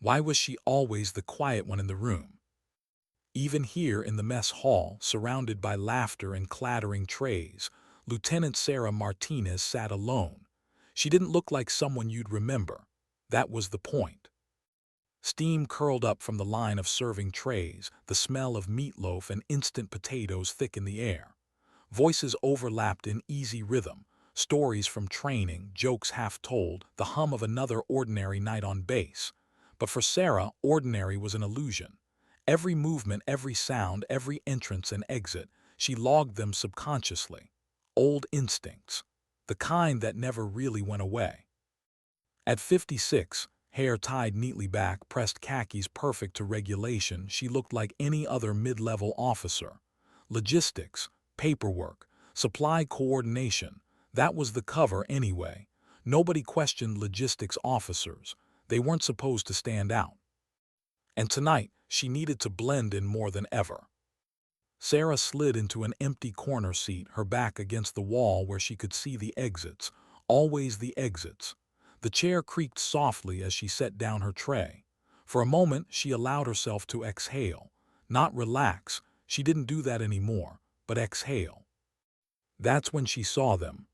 Why was she always the quiet one in the room? Even here in the mess hall, surrounded by laughter and clattering trays, Lieutenant Sarah Martinez sat alone. She didn't look like someone you'd remember. That was the point. Steam curled up from the line of serving trays, the smell of meatloaf and instant potatoes thick in the air. Voices overlapped in easy rhythm, stories from training, jokes half told, the hum of another ordinary night on base. But for Sarah, ordinary was an illusion. Every movement, every sound, every entrance and exit, she logged them subconsciously. Old instincts, the kind that never really went away. At 56, hair tied neatly back, pressed khakis perfect to regulation, she looked like any other mid-level officer. Logistics, paperwork, supply coordination, that was the cover anyway. Nobody questioned logistics officers. They weren't supposed to stand out. And tonight, she needed to blend in more than ever. Sarah slid into an empty corner seat, her back against the wall where she could see the exits. Always the exits. The chair creaked softly as she set down her tray. For a moment, she allowed herself to exhale. Not relax, she didn't do that anymore, but exhale. That's when she saw them.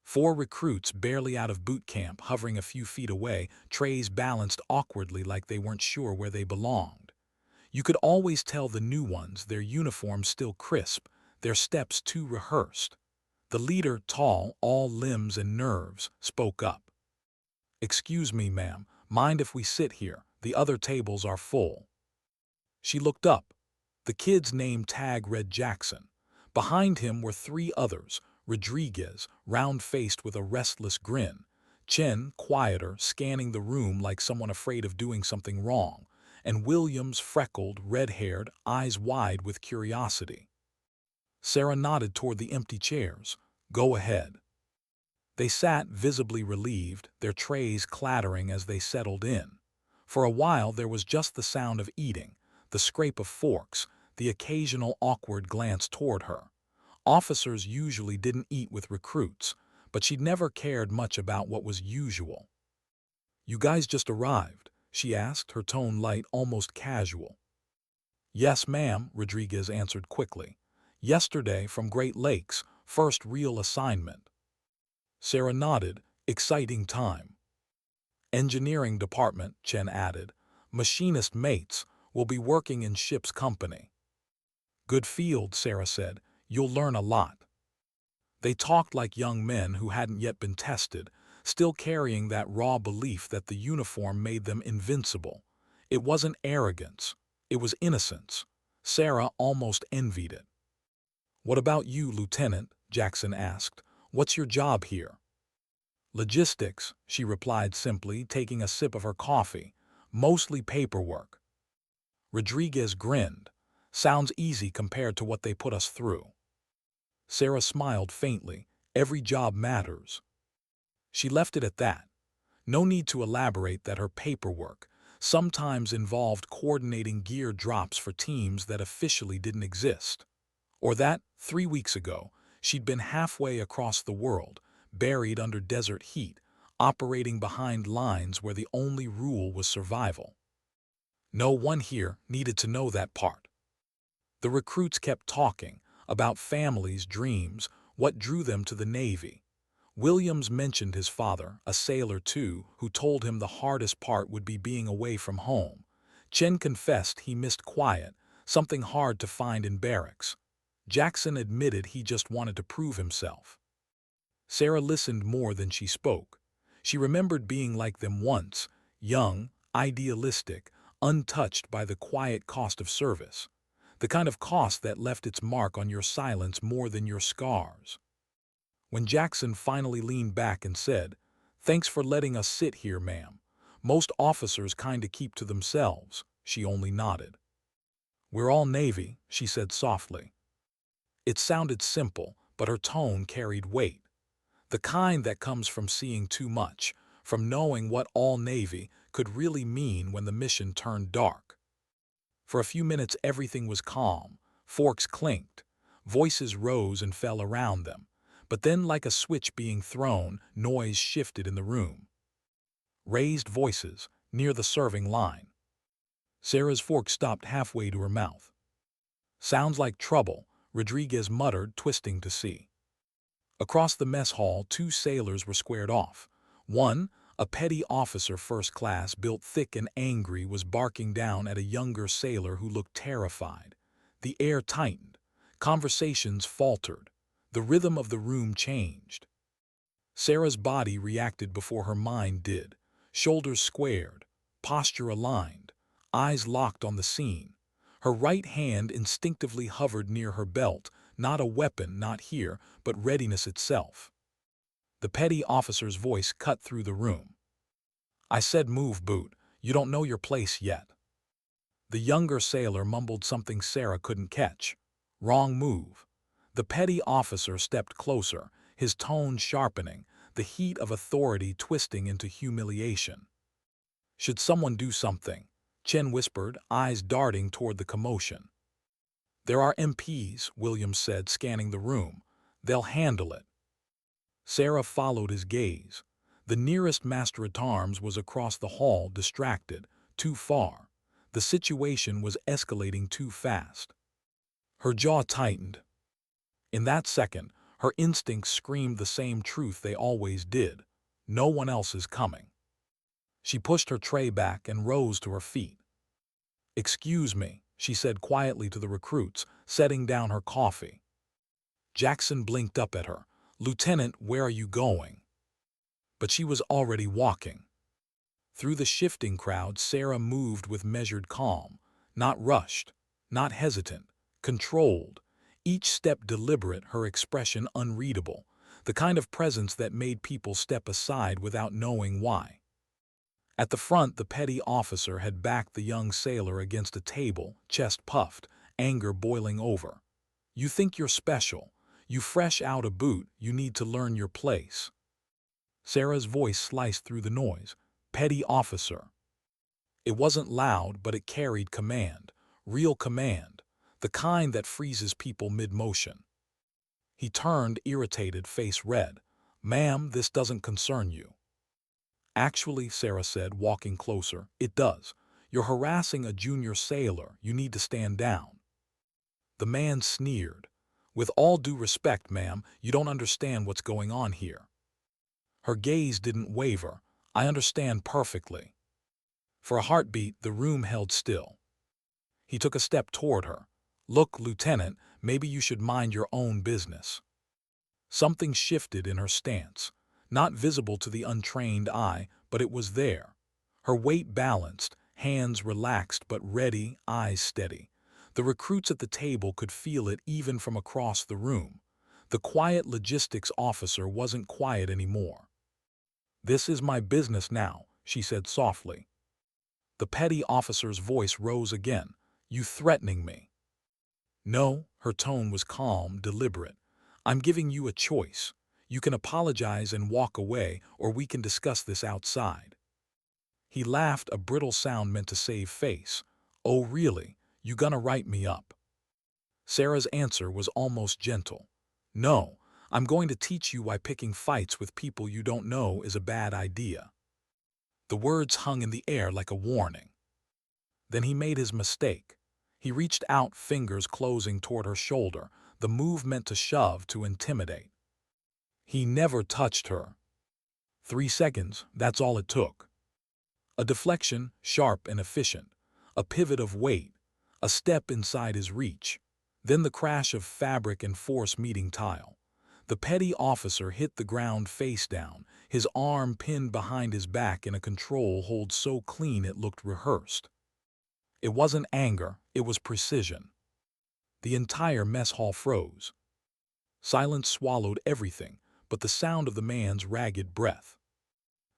4 recruits barely out of boot camp, hovering a few feet away, trays balanced awkwardly like they weren't sure where they belonged. You could always tell the new ones, their uniforms still crisp, their steps too rehearsed. The leader, tall, all limbs and nerves, spoke up. "Excuse me, ma'am, mind if we sit here? The other tables are full." She looked up. The kid's name tag read Jackson. Behind him were 3 others, Rodriguez, round-faced with a restless grin, Chen, quieter, scanning the room like someone afraid of doing something wrong, and Williams, freckled, red-haired, eyes wide with curiosity. Sarah nodded toward the empty chairs. "Go ahead." They sat, visibly relieved, their trays clattering as they settled in. For a while there was just the sound of eating, the scrape of forks, the occasional awkward glance toward her. Officers usually didn't eat with recruits, but she'd never cared much about what was usual. "You guys just arrived?" she asked, her tone light, almost casual. "Yes, ma'am," Rodriguez answered quickly. "Yesterday from Great Lakes, first real assignment." Sarah nodded. "Exciting time." "Engineering department," Chen added. "Machinist mates will be working in ship's company." "Good field," Sarah said. "You'll learn a lot." They talked like young men who hadn't yet been tested, still carrying that raw belief that the uniform made them invincible. It wasn't arrogance. It was innocence. Sarah almost envied it. "What about you, Lieutenant?" Jackson asked. "What's your job here?" "Logistics," she replied simply, taking a sip of her coffee. "Mostly paperwork." Rodriguez grinned. "Sounds easy compared to what they put us through." Sarah smiled faintly. "Every job matters." She left it at that. No need to elaborate that her paperwork sometimes involved coordinating gear drops for teams that officially didn't exist. Or that, 3 weeks ago, she'd been halfway across the world, buried under desert heat, operating behind lines where the only rule was survival. No one here needed to know that part. The recruits kept talking about families, dreams, what drew them to the Navy. Williams mentioned his father, a sailor too, who told him the hardest part would be being away from home. Chen confessed he missed quiet, something hard to find in barracks. Jackson admitted he just wanted to prove himself. Sarah listened more than she spoke. She remembered being like them once, young, idealistic, untouched by the quiet cost of service. The kind of cost that left its mark on your silence more than your scars. When Jackson finally leaned back and said, "Thanks for letting us sit here, ma'am. Most officers kinda keep to themselves," she only nodded. "We're all Navy," she said softly. It sounded simple, but her tone carried weight. The kind that comes from seeing too much, from knowing what all Navy could really mean when the mission turned dark. For a few minutes everything was calm, forks clinked, voices rose and fell around them, but then like a switch being thrown, noise shifted in the room. Raised voices, near the serving line. Sarah's fork stopped halfway to her mouth. "Sounds like trouble," Rodriguez muttered, twisting to see. Across the mess hall, two sailors were squared off. One, a petty officer first class, built thick and angry, was barking down at a younger sailor who looked terrified. The air tightened. Conversations faltered. The rhythm of the room changed. Sarah's body reacted before her mind did. Shoulders squared, posture aligned, eyes locked on the scene. Her right hand instinctively hovered near her belt, not a weapon, not here, but readiness itself. The petty officer's voice cut through the room. "I said move, Boot. You don't know your place yet." The younger sailor mumbled something Sarah couldn't catch. "Wrong move." The petty officer stepped closer, his tone sharpening, the heat of authority twisting into humiliation. "Should someone do something?" Chen whispered, eyes darting toward the commotion. "There are MPs," Williams said, scanning the room. "They'll handle it." Sarah followed his gaze. The nearest master-at-arms was across the hall, distracted, too far. The situation was escalating too fast. Her jaw tightened. In that second, her instincts screamed the same truth they always did. No one else is coming. She pushed her tray back and rose to her feet. "Excuse me," she said quietly to the recruits, setting down her coffee. Jackson blinked up at her. "Lieutenant, where are you going?" But she was already walking. Through the shifting crowd, Sarah moved with measured calm, not rushed, not hesitant, controlled, each step deliberate, her expression unreadable, the kind of presence that made people step aside without knowing why. At the front, the petty officer had backed the young sailor against a table, chest puffed, anger boiling over. "You think you're special. You fresh out a boot, you need to learn your place." Sarah's voice sliced through the noise. "Petty officer." It wasn't loud, but it carried command, real command, the kind that freezes people mid-motion. He turned, irritated, face red. "Ma'am, this doesn't concern you." "Actually," Sarah said, walking closer, "it does. You're harassing a junior sailor. You need to stand down." The man sneered. "With all due respect, ma'am, you don't understand what's going on here." Her gaze didn't waver. "I understand perfectly." For a heartbeat, the room held still. He took a step toward her. "Look, Lieutenant, maybe you should mind your own business." Something shifted in her stance. Not visible to the untrained eye, but it was there. Her weight balanced, hands relaxed but ready, eyes steady. The recruits at the table could feel it even from across the room. The quiet logistics officer wasn't quiet anymore. "This is my business now," she said softly. The petty officer's voice rose again. "You threatening me?" "No," her tone was calm, deliberate. "I'm giving you a choice. You can apologize and walk away, or we can discuss this outside." He laughed, a brittle sound meant to save face. "Oh really? You gonna write me up?" Sarah's answer was almost gentle. "No, I'm going to teach you why picking fights with people you don't know is a bad idea." The words hung in the air like a warning. Then he made his mistake. He reached out, fingers closing toward her shoulder, the move meant to shove, to intimidate. He never touched her. 3 seconds, that's all it took. A deflection, sharp and efficient. A pivot of weight. A step inside his reach. Then the crash of fabric and force meeting tile. The petty officer hit the ground face down, his arm pinned behind his back in a control hold so clean it looked rehearsed. It wasn't anger, it was precision. The entire mess hall froze. Silence swallowed everything but the sound of the man's ragged breath.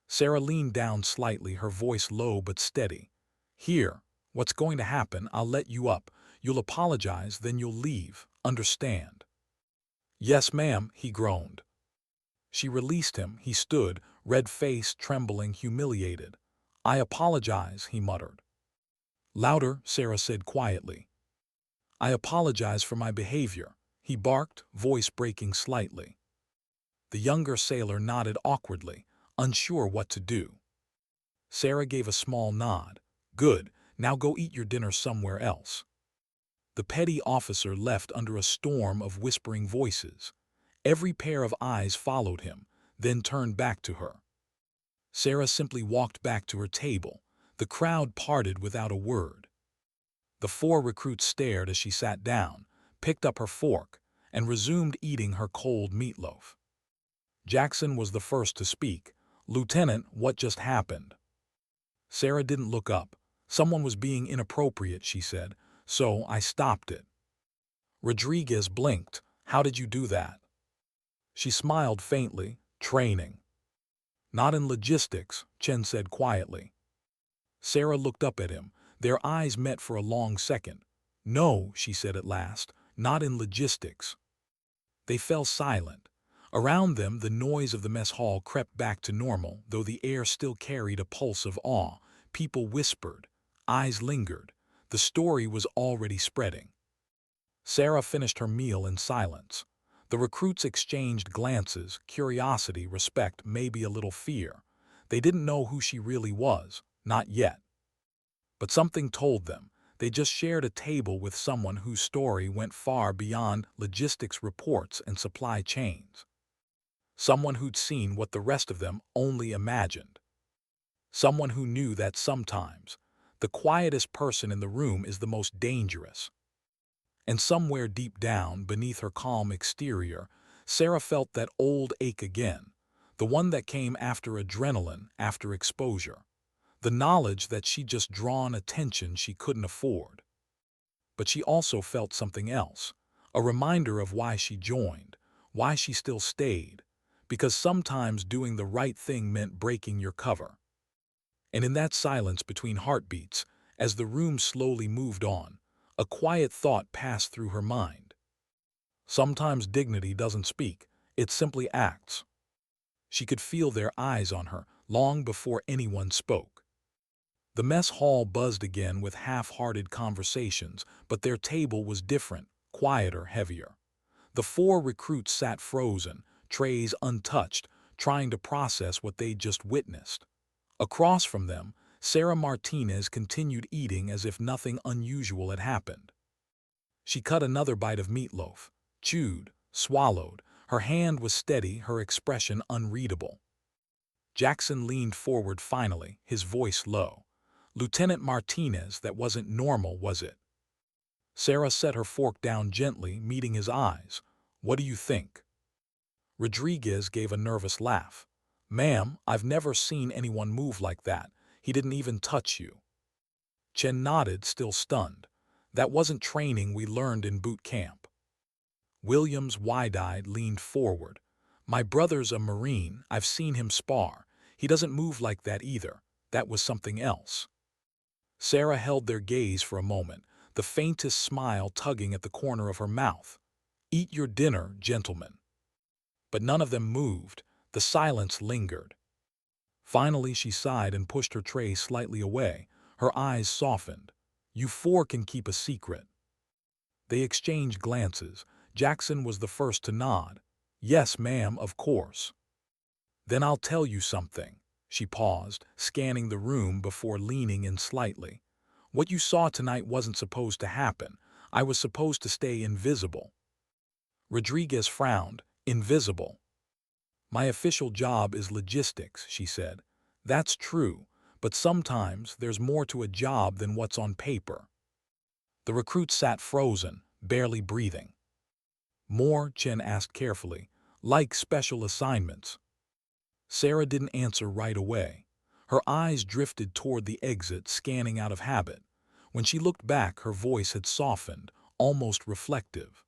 Sarah leaned down slightly, her voice low but steady. "Here, what's going to happen, I'll let you up. You'll apologize, then you'll leave. Understand?" "Yes, ma'am," he groaned. She released him. He stood, red-faced, trembling, humiliated. "I apologize," he muttered. "Louder," Sarah said quietly. "I apologize for my behavior," he barked, voice breaking slightly. The younger sailor nodded awkwardly, unsure what to do. Sarah gave a small nod. Good, now go eat your dinner somewhere else. The petty officer left under a storm of whispering voices. Every pair of eyes followed him, then turned back to her. Sarah simply walked back to her table. The crowd parted without a word. The four recruits stared as she sat down, picked up her fork, and resumed eating her cold meatloaf. Jackson was the first to speak. "Lieutenant, what just happened?" Sarah didn't look up. "Someone was being inappropriate," she said, "so I stopped it." Rodriguez blinked. "How did you do that?" She smiled faintly. "Training." "Not in logistics," Chen said quietly. Sarah looked up at him. Their eyes met for a long second. "No," she said at last, "not in logistics." They fell silent. Around them, the noise of the mess hall crept back to normal, though the air still carried a pulse of awe. People whispered. Eyes lingered. The story was already spreading. Sarah finished her meal in silence. The recruits exchanged glances, curiosity, respect, maybe a little fear. They didn't know who she really was, not yet. But something told them. They just shared a table with someone whose story went far beyond logistics reports and supply chains. Someone who'd seen what the rest of them only imagined. Someone who knew that sometimes the quietest person in the room is the most dangerous. And somewhere deep down, beneath her calm exterior, Sarah felt that old ache again, the one that came after adrenaline, after exposure. The knowledge that she'd just drawn attention she couldn't afford. But she also felt something else, a reminder of why she joined, why she still stayed, because sometimes doing the right thing meant breaking your cover. And in that silence between heartbeats, as the room slowly moved on, a quiet thought passed through her mind. Sometimes dignity doesn't speak, it simply acts. She could feel their eyes on her long before anyone spoke. The mess hall buzzed again with half-hearted conversations, but their table was different, quieter, heavier. The four recruits sat frozen, trays untouched, trying to process what they'd just witnessed. Across from them, Sarah Martinez continued eating as if nothing unusual had happened. She cut another bite of meatloaf, chewed, swallowed. Her hand was steady, her expression unreadable. Jackson leaned forward finally, his voice low. "Lieutenant Martinez, that wasn't normal, was it?" Sarah set her fork down gently, meeting his eyes. "What do you think?" Rodriguez gave a nervous laugh. "Ma'am, I've never seen anyone move like that. He didn't even touch you." Chen nodded, still stunned. "That wasn't training we learned in boot camp." Williams, wide-eyed, leaned forward. "My brother's a Marine. I've seen him spar. He doesn't move like that either. That was something else." Sarah held their gaze for a moment, the faintest smile tugging at the corner of her mouth. "Eat your dinner, gentlemen." But none of them moved. The silence lingered. Finally, she sighed and pushed her tray slightly away. Her eyes softened. "You four can keep a secret." They exchanged glances. Jackson was the first to nod. "Yes, ma'am, of course." "Then I'll tell you something." She paused, scanning the room before leaning in slightly. "What you saw tonight wasn't supposed to happen. I was supposed to stay invisible." Rodriguez frowned. "Invisible?" "My official job is logistics," she said. "That's true, but sometimes there's more to a job than what's on paper." The recruit sat frozen, barely breathing. "More?" Chen asked carefully. "Like special assignments?" Sarah didn't answer right away. Her eyes drifted toward the exit, scanning out of habit. When she looked back, her voice had softened, almost reflective.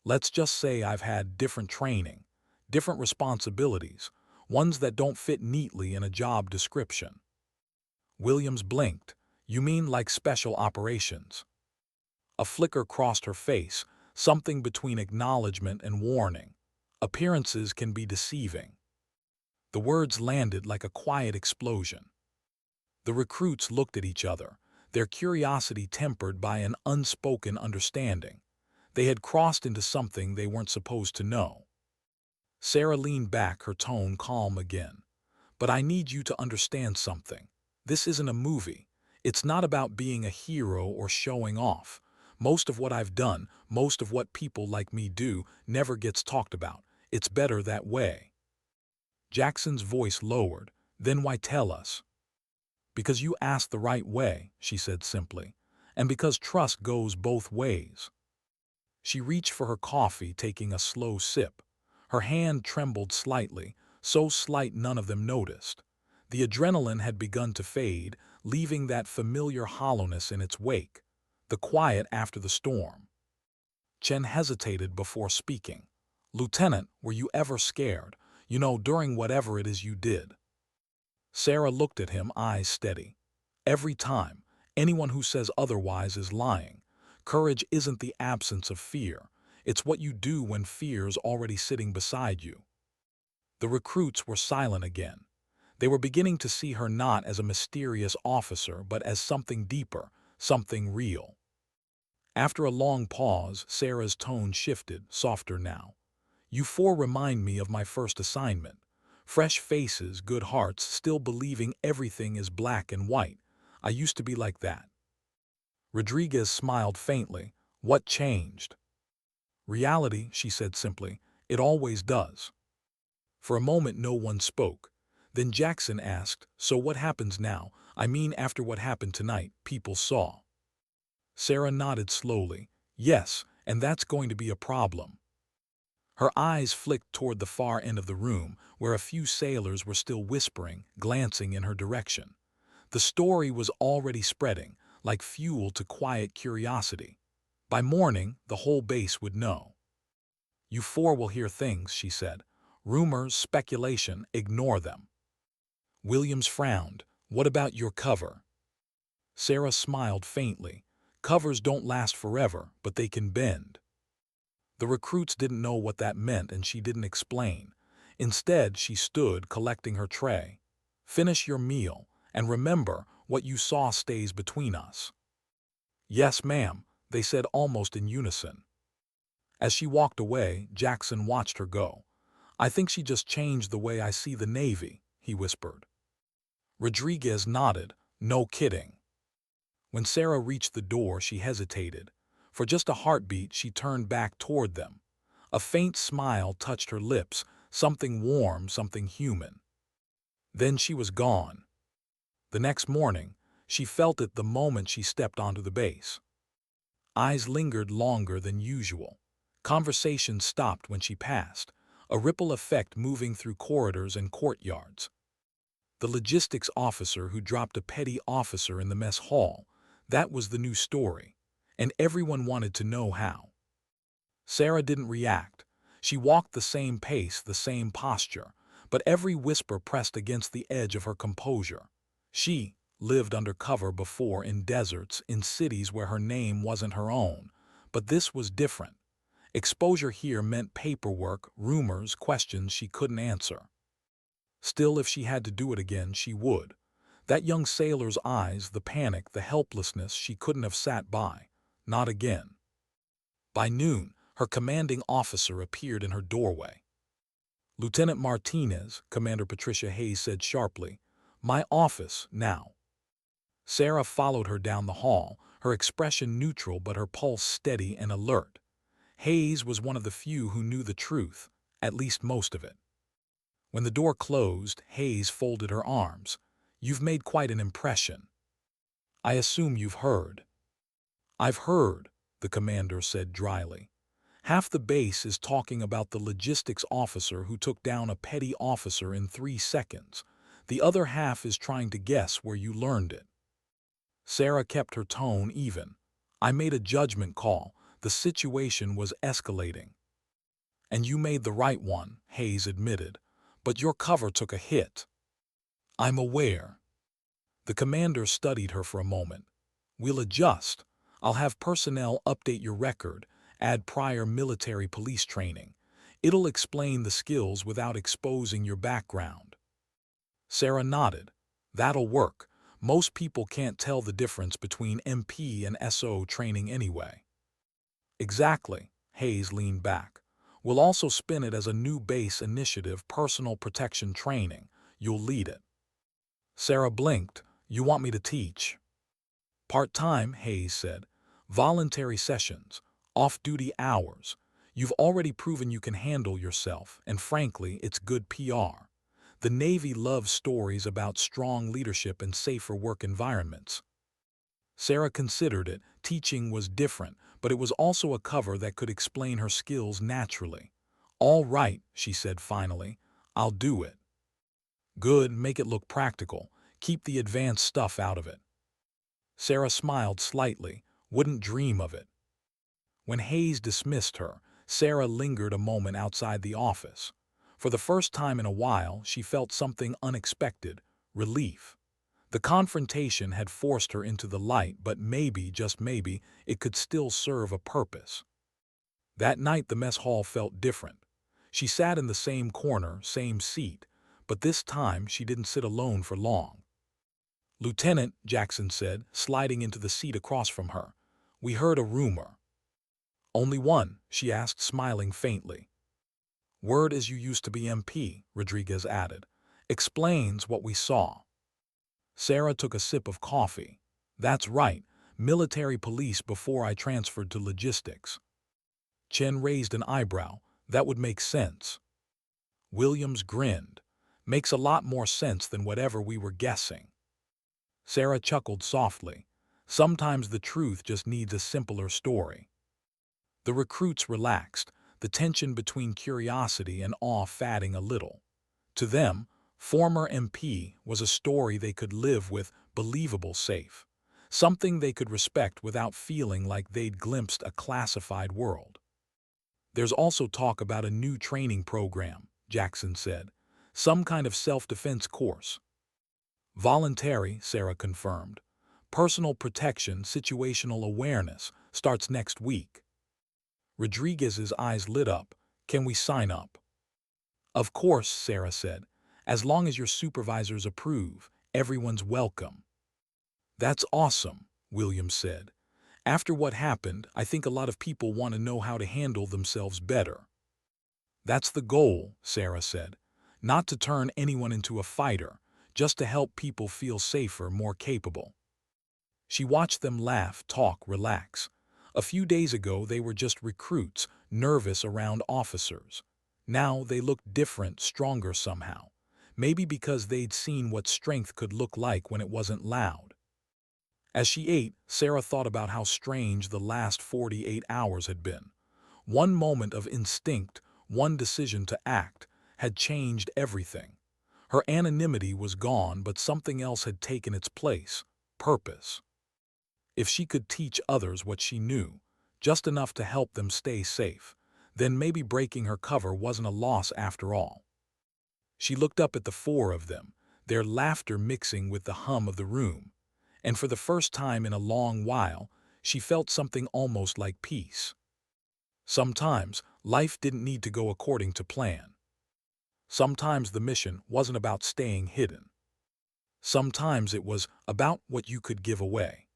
"Let's just say I've had different training, different responsibilities, ones that don't fit neatly in a job description." Williams blinked. "You mean like special operations?" A flicker crossed her face, something between acknowledgement and warning. "Appearances can be deceiving." The words landed like a quiet explosion. The recruits looked at each other, their curiosity tempered by an unspoken understanding. They had crossed into something they weren't supposed to know. Sarah leaned back, her tone calm again. "But I need you to understand something. This isn't a movie. It's not about being a hero or showing off. Most of what I've done, most of what people like me do, never gets talked about. It's better that way." Jackson's voice lowered. "Then why tell us?" "Because you asked the right way," she said simply. "And because trust goes both ways." She reached for her coffee, taking a slow sip. Her hand trembled slightly, so slight none of them noticed. The adrenaline had begun to fade, leaving that familiar hollowness in its wake, the quiet after the storm. Chen hesitated before speaking. "Lieutenant, were you ever scared? You know, during whatever it is you did?" Sarah looked at him, eyes steady. "Every time. Anyone who says otherwise is lying. Courage isn't the absence of fear. It's what you do when fear's already sitting beside you." The recruits were silent again. They were beginning to see her not as a mysterious officer, but as something deeper, something real. After a long pause, Sarah's tone shifted, softer now. "You four remind me of my first assignment. Fresh faces, good hearts, still believing everything is black and white. I used to be like that." Rodriguez smiled faintly. "What changed?" "Reality," she said simply. "It always does." For a moment no one spoke. Then Jackson asked, "So what happens now? I mean, after what happened tonight, people saw." Sarah nodded slowly. "Yes, and that's going to be a problem." Her eyes flicked toward the far end of the room, where a few sailors were still whispering, glancing in her direction. The story was already spreading, like fuel to quiet curiosity. By morning, the whole base would know. "You four will hear things," she said. "Rumors, speculation, ignore them." Williams frowned. "What about your cover?" Sarah smiled faintly. "Covers don't last forever, but they can bend." The recruits didn't know what that meant, and she didn't explain. Instead, she stood, collecting her tray. "Finish your meal, and remember, what you saw stays between us." "Yes, ma'am," they said almost in unison. As she walked away, Jackson watched her go. "I think she just changed the way I see the Navy," he whispered. Rodriguez nodded. "No kidding." When Sarah reached the door, she hesitated. For just a heartbeat, she turned back toward them. A faint smile touched her lips, something warm, something human. Then she was gone. The next morning, she felt it the moment she stepped onto the base. Eyes lingered longer than usual. Conversation stopped when she passed, a ripple effect moving through corridors and courtyards. The logistics officer who dropped a petty officer in the mess hall, that was the new story, and everyone wanted to know how. Sarah didn't react. She walked the same pace, the same posture, but every whisper pressed against the edge of her composure. She lived under cover before, in deserts, in cities where her name wasn't her own, but this was different. Exposure here meant paperwork, rumors, questions she couldn't answer. Still, if she had to do it again, she would. That young sailor's eyes, the panic, the helplessness, she couldn't have sat by. Not again. By noon, her commanding officer appeared in her doorway. "Lieutenant Martinez," Commander Patricia Hayes said sharply. "My office, now." Sarah followed her down the hall, her expression neutral but her pulse steady and alert. Hayes was one of the few who knew the truth, at least most of it. When the door closed, Hayes folded her arms. "You've made quite an impression. I assume you've heard." "I've heard," the commander said dryly. "Half the base is talking about the logistics officer who took down a petty officer in 3 seconds. The other half is trying to guess where you learned it." Sarah kept her tone even. "I made a judgment call. The situation was escalating." "And you made the right one," Hayes admitted. "But your cover took a hit." "I'm aware." The commander studied her for a moment. "We'll adjust. I'll have personnel update your record, add prior military police training. It'll explain the skills without exposing your background." Sarah nodded. "That'll work. Most people can't tell the difference between MP and SO training anyway." "Exactly." Hayes leaned back. "We'll also spin it as a new base initiative, personal protection training. You'll lead it." Sarah blinked. You want me to teach? Part-time, Hayes said. Voluntary sessions, off-duty hours. You've already proven you can handle yourself, and frankly, it's good PR. The Navy loves stories about strong leadership and safer work environments. Sarah considered it. Teaching was different, but it was also a cover that could explain her skills naturally. All right, she said finally. I'll do it. Good, make it look practical. Keep the advanced stuff out of it. Sarah smiled slightly. Wouldn't dream of it. When Hayes dismissed her, Sarah lingered a moment outside the office. For the first time in a while, she felt something unexpected, relief. The confrontation had forced her into the light, but maybe, just maybe, it could still serve a purpose. That night the mess hall felt different. She sat in the same corner, same seat, but this time she didn't sit alone for long. "Lieutenant," Jackson said, sliding into the seat across from her, "we heard a rumor." "Only one?" she asked, smiling faintly. "Word is you used to be MP," Rodriguez added. "Explains what we saw." Sarah took a sip of coffee. "That's right, military police before I transferred to logistics." Chen raised an eyebrow. "That would make sense." Williams grinned. "Makes a lot more sense than whatever we were guessing." Sarah chuckled softly. Sometimes the truth just needs a simpler story. The recruits relaxed, the tension between curiosity and awe fading a little. To them, former MP was a story they could live with, believable, safe. Something they could respect without feeling like they'd glimpsed a classified world. "There's also talk about a new training program," Jackson said. "Some kind of self-defense course." "Voluntary," Sarah confirmed. "Personal protection, situational awareness, starts next week." Rodriguez's eyes lit up. "Can we sign up?" "Of course," Sarah said. "As long as your supervisors approve, everyone's welcome." "That's awesome," Williams said. "After what happened, I think a lot of people want to know how to handle themselves better." "That's the goal," Sarah said. "Not to turn anyone into a fighter, just to help people feel safer, more capable." She watched them laugh, talk, relax. A few days ago they were just recruits, nervous around officers. Now they looked different, stronger somehow. Maybe because they'd seen what strength could look like when it wasn't loud. As she ate, Sarah thought about how strange the last 48 hours had been. One moment of instinct, one decision to act, had changed everything. Her anonymity was gone, but something else had taken its place: purpose. If she could teach others what she knew, just enough to help them stay safe, then maybe breaking her cover wasn't a loss after all. She looked up at the four of them, their laughter mixing with the hum of the room, and for the first time in a long while, she felt something almost like peace. Sometimes, life didn't need to go according to plan. Sometimes the mission wasn't about staying hidden. Sometimes it was about what you could give away.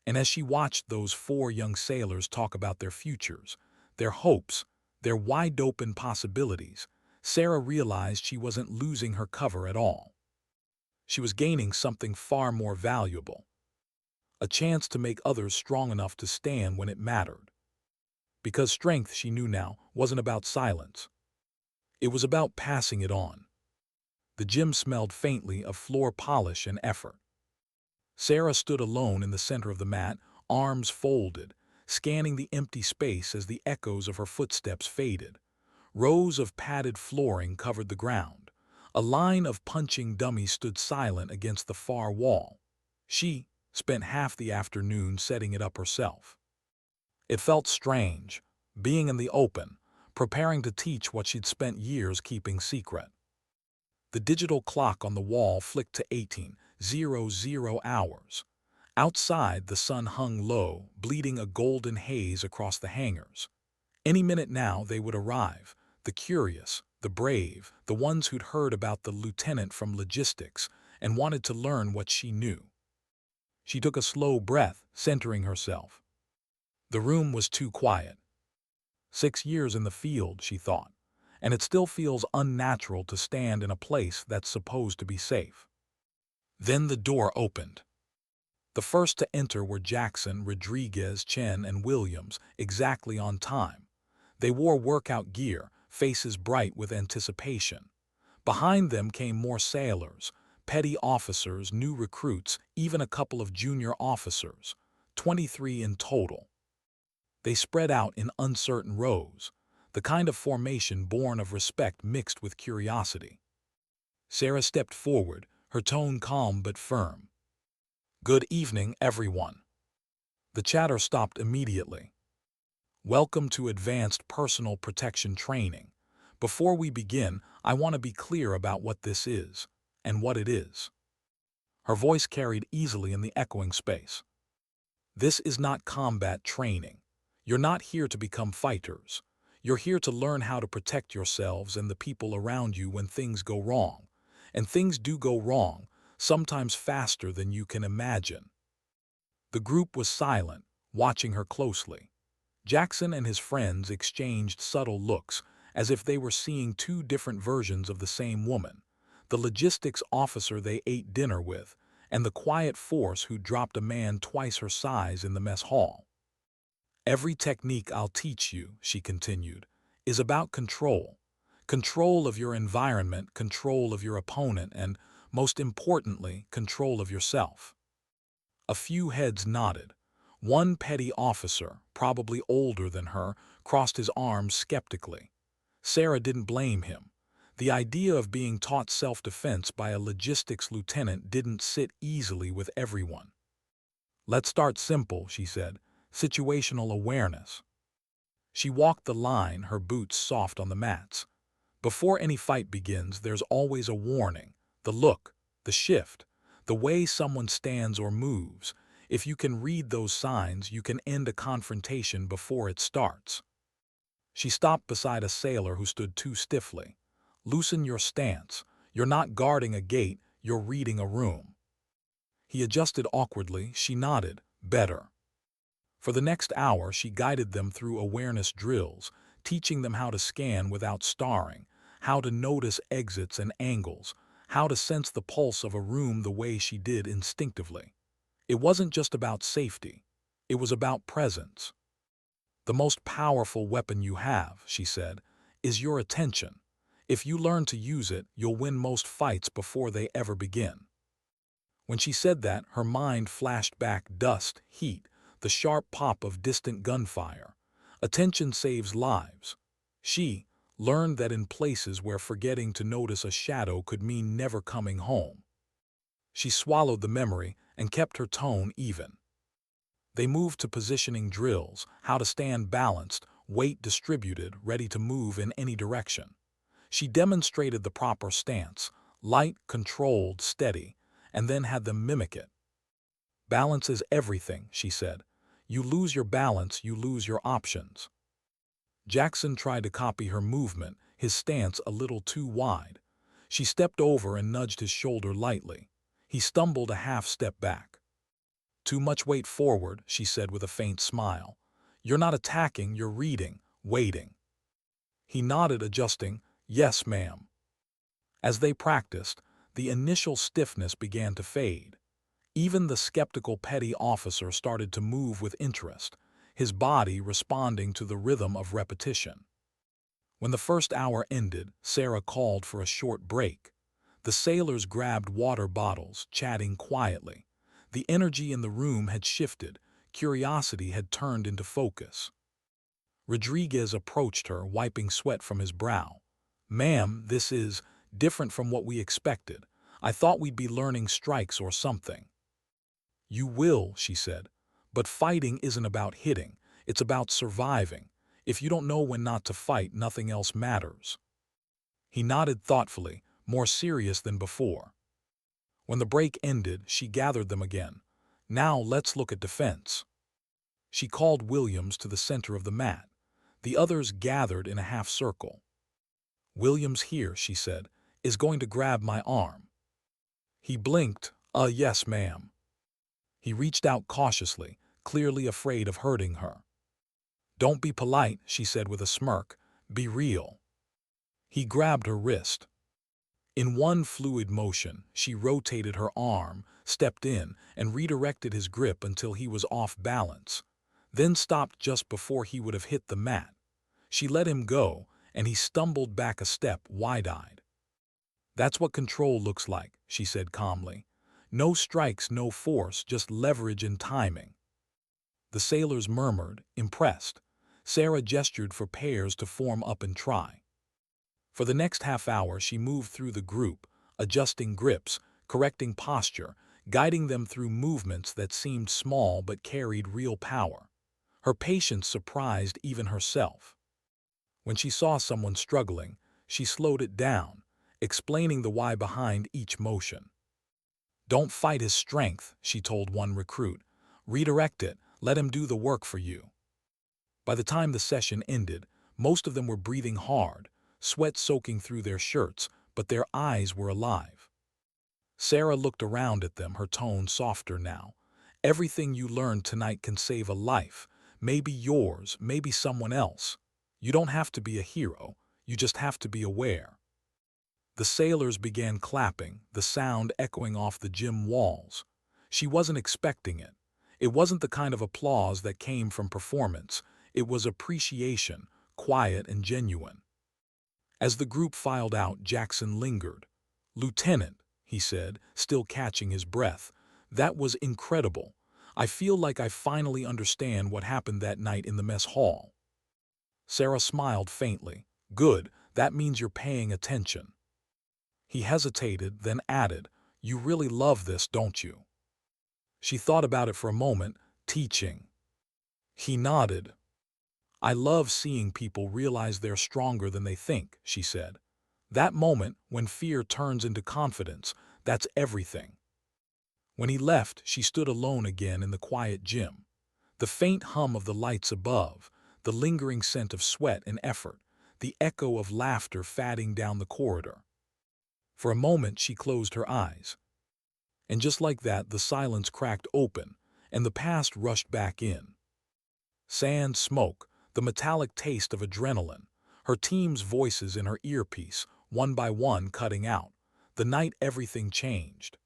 And as she watched those four young sailors talk about their futures, their hopes, their wide-open possibilities, Sarah realized she wasn't losing her cover at all. She was gaining something far more valuable: a chance to make others strong enough to stand when it mattered. Because strength, she knew now, wasn't about silence. It was about passing it on. The gym smelled faintly of floor polish and effort. Sarah stood alone in the center of the mat, arms folded, scanning the empty space as the echoes of her footsteps faded. Rows of padded flooring covered the ground. A line of punching dummies stood silent against the far wall. She spent half the afternoon setting it up herself. It felt strange, being in the open, preparing to teach what she'd spent years keeping secret. The digital clock on the wall flicked to 18:00 hours. Outside, the sun hung low, bleeding a golden haze across the hangars. Any minute now they would arrive, the curious, the brave, the ones who'd heard about the lieutenant from logistics and wanted to learn what she knew. She took a slow breath, centering herself. The room was too quiet. 6 years in the field, she thought, and it still feels unnatural to stand in a place that's supposed to be safe. Then the door opened. The first to enter were Jackson, Rodriguez, Chen, and Williams, exactly on time. They wore workout gear, faces bright with anticipation. Behind them came more sailors, petty officers, new recruits, even a couple of junior officers, 23 in total. They spread out in uncertain rows, the kind of formation born of respect mixed with curiosity. Sarah stepped forward, her tone calm but firm. "Good evening, everyone." The chatter stopped immediately. "Welcome to Advanced Personal Protection Training. Before we begin, I want to be clear about what this is, and what it is." Her voice carried easily in the echoing space. "This is not combat training. You're not here to become fighters. You're here to learn how to protect yourselves and the people around you when things go wrong. And things do go wrong, sometimes faster than you can imagine." The group was silent, watching her closely. Jackson and his friends exchanged subtle looks, as if they were seeing two different versions of the same woman: the logistics officer they ate dinner with, and the quiet force who dropped a man twice her size in the mess hall. "Every technique I'll teach you," she continued, "is about control. Control of your environment, control of your opponent, and, most importantly, control of yourself." A few heads nodded. One petty officer, probably older than her, crossed his arms skeptically. Sarah didn't blame him. The idea of being taught self-defense by a logistics lieutenant didn't sit easily with everyone. "Let's start simple," she said. "Situational awareness." She walked the line, her boots soft on the mats. Before any fight begins, there's always a warning: the look, the shift, the way someone stands or moves. If you can read those signs, you can end a confrontation before it starts. She stopped beside a sailor who stood too stiffly. "Loosen your stance. You're not guarding a gate, you're reading a room." He adjusted awkwardly. She nodded. "Better." For the next hour, she guided them through awareness drills, teaching them how to scan without starring, how to notice exits and angles, how to sense the pulse of a room the way she did instinctively. It wasn't just about safety. It was about presence. "The most powerful weapon you have," she said, "is your attention. If you learn to use it, you'll win most fights before they ever begin." When she said that, her mind flashed back dust, heat, the sharp pop of distant gunfire. Attention saves lives. She learned that in places where forgetting to notice a shadow could mean never coming home. She swallowed the memory and kept her tone even. They moved to positioning drills, how to stand balanced, weight distributed, ready to move in any direction. She demonstrated the proper stance: light, controlled, steady, and then had them mimic it. "Balance is everything," she said. "You lose your balance, you lose your options." Jackson tried to copy her movement, his stance a little too wide. She stepped over and nudged his shoulder lightly. He stumbled a half step back. "Too much weight forward," she said with a faint smile. "You're not attacking, you're reading, waiting." He nodded, adjusting. "Yes, ma'am." As they practiced, the initial stiffness began to fade. Even the skeptical petty officer started to move with interest, his body responding to the rhythm of repetition. When the first hour ended, Sarah called for a short break. The sailors grabbed water bottles, chatting quietly. The energy in the room had shifted. Curiosity had turned into focus. Rodriguez approached her, wiping sweat from his brow. "Ma'am, this is different from what we expected. I thought we'd be learning strikes or something." "You will," she said. "But fighting isn't about hitting. It's about surviving. If you don't know when not to fight, nothing else matters." He nodded thoughtfully, more serious than before. When the break ended, she gathered them again. "Now let's look at defense." She called Williams to the center of the mat. The others gathered in a half circle. "Williams here," she said, "is going to grab my arm." He blinked. Yes, ma'am." He reached out cautiously, clearly afraid of hurting her. "Don't be polite," she said with a smirk. "Be real." He grabbed her wrist. In one fluid motion, she rotated her arm, stepped in, and redirected his grip until he was off balance, then stopped just before he would have hit the mat. She let him go, and he stumbled back a step, wide-eyed. "That's what control looks like," she said calmly. "No strikes, no force, just leverage and timing." The sailors murmured, impressed. Sarah gestured for pairs to form up and try. For the next half hour she moved through the group, adjusting grips, correcting posture, guiding them through movements that seemed small but carried real power. Her patience surprised even herself. When she saw someone struggling, she slowed it down, explaining the why behind each motion. "Don't fight his strength," she told one recruit. "Redirect it, let him do the work for you." By the time the session ended, most of them were breathing hard, sweat soaking through their shirts, but their eyes were alive. Sarah looked around at them, her tone softer now. "Everything you learned tonight can save a life, maybe yours, maybe someone else. You don't have to be a hero, you just have to be aware." The sailors began clapping, the sound echoing off the gym walls. She wasn't expecting it. It wasn't the kind of applause that came from performance. It was appreciation, quiet and genuine. As the group filed out, Jackson lingered. "Lieutenant," he said, still catching his breath, "that was incredible. I feel like I finally understand what happened that night in the mess hall." Sarah smiled faintly. "Good, that means you're paying attention." He hesitated, then added, "You really love this, don't you?" She thought about it for a moment. "Teaching." He nodded. "I love seeing people realize they're stronger than they think," she said. "That moment when fear turns into confidence, that's everything." When he left, she stood alone again in the quiet gym. The faint hum of the lights above, the lingering scent of sweat and effort, the echo of laughter fading down the corridor. For a moment she closed her eyes. And just like that, the silence cracked open, and the past rushed back in. Sand, smoke, the metallic taste of adrenaline, her team's voices in her earpiece, one by one cutting out. The night everything changed.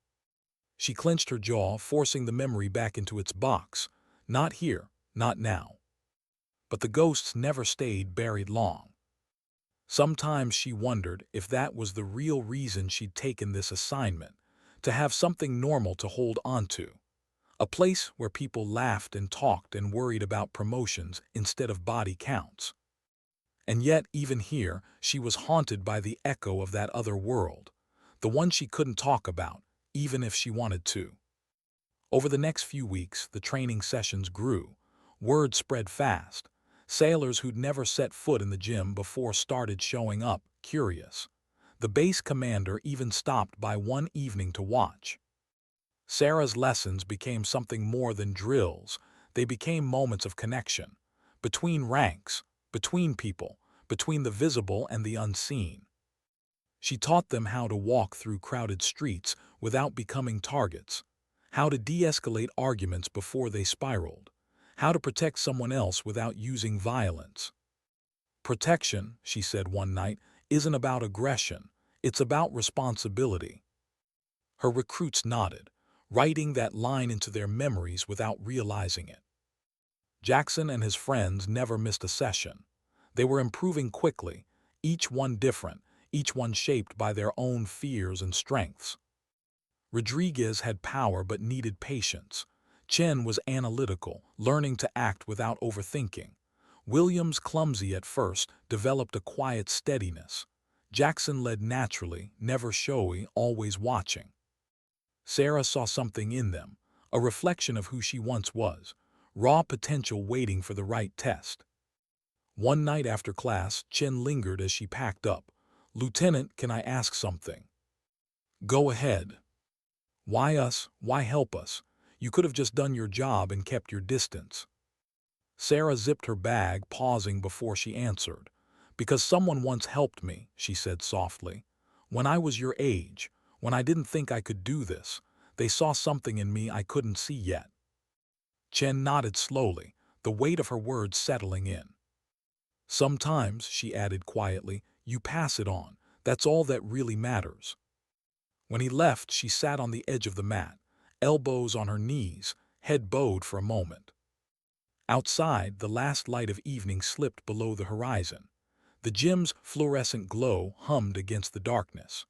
She clenched her jaw, forcing the memory back into its box. Not here, not now. But the ghosts never stayed buried long. Sometimes she wondered if that was the real reason she'd taken this assignment, to have something normal to hold onto. A place where people laughed and talked and worried about promotions instead of body counts. And yet, even here, she was haunted by the echo of that other world, the one she couldn't talk about, even if she wanted to. Over the next few weeks, the training sessions grew. Word spread fast. Sailors who'd never set foot in the gym before started showing up, curious. The base commander even stopped by one evening to watch. Sarah's lessons became something more than drills. They became moments of connection. Between ranks, between people, between the visible and the unseen. She taught them how to walk through crowded streets without becoming targets, how to de-escalate arguments before they spiraled, how to protect someone else without using violence. "Protection," she said one night, "isn't about aggression, it's about responsibility." Her recruits nodded, writing that line into their memories without realizing it. Jackson and his friends never missed a session. They were improving quickly, each one different, each one shaped by their own fears and strengths. Rodriguez had power but needed patience. Chen was analytical, learning to act without overthinking. Williams, clumsy at first, developed a quiet steadiness. Jackson led naturally, never showy, always watching. Sarah saw something in them, a reflection of who she once was, raw potential waiting for the right test. One night after class, Chen lingered as she packed up. "Lieutenant, can I ask something?" "Go ahead." "Why us? Why help us? You could have just done your job and kept your distance." Sarah zipped her bag, pausing before she answered. "Because someone once helped me," she said softly. "When I was your age, when I didn't think I could do this, they saw something in me I couldn't see yet." Chen nodded slowly, the weight of her words settling in. "Sometimes," she added quietly, "you pass it on. That's all that really matters." When he left, she sat on the edge of the mat, elbows on her knees, head bowed for a moment. Outside, the last light of evening slipped below the horizon. The gym's fluorescent glow hummed against the darkness.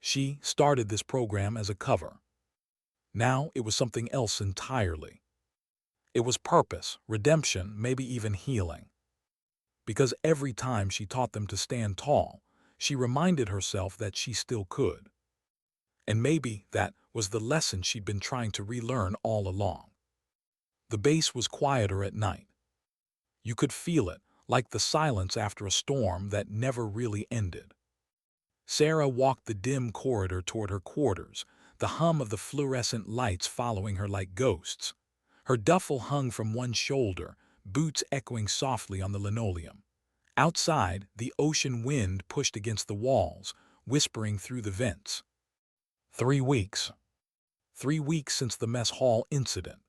She started this program as a cover. Now it was something else entirely. It was purpose, redemption, maybe even healing. Because every time she taught them to stand tall, she reminded herself that she still could. And maybe that was the lesson she'd been trying to relearn all along. The base was quieter at night. You could feel it, like the silence after a storm that never really ended. Sarah walked the dim corridor toward her quarters, the hum of the fluorescent lights following her like ghosts. Her duffel hung from one shoulder, boots echoing softly on the linoleum. Outside, the ocean wind pushed against the walls, whispering through the vents. 3 weeks. 3 weeks since the mess hall incident.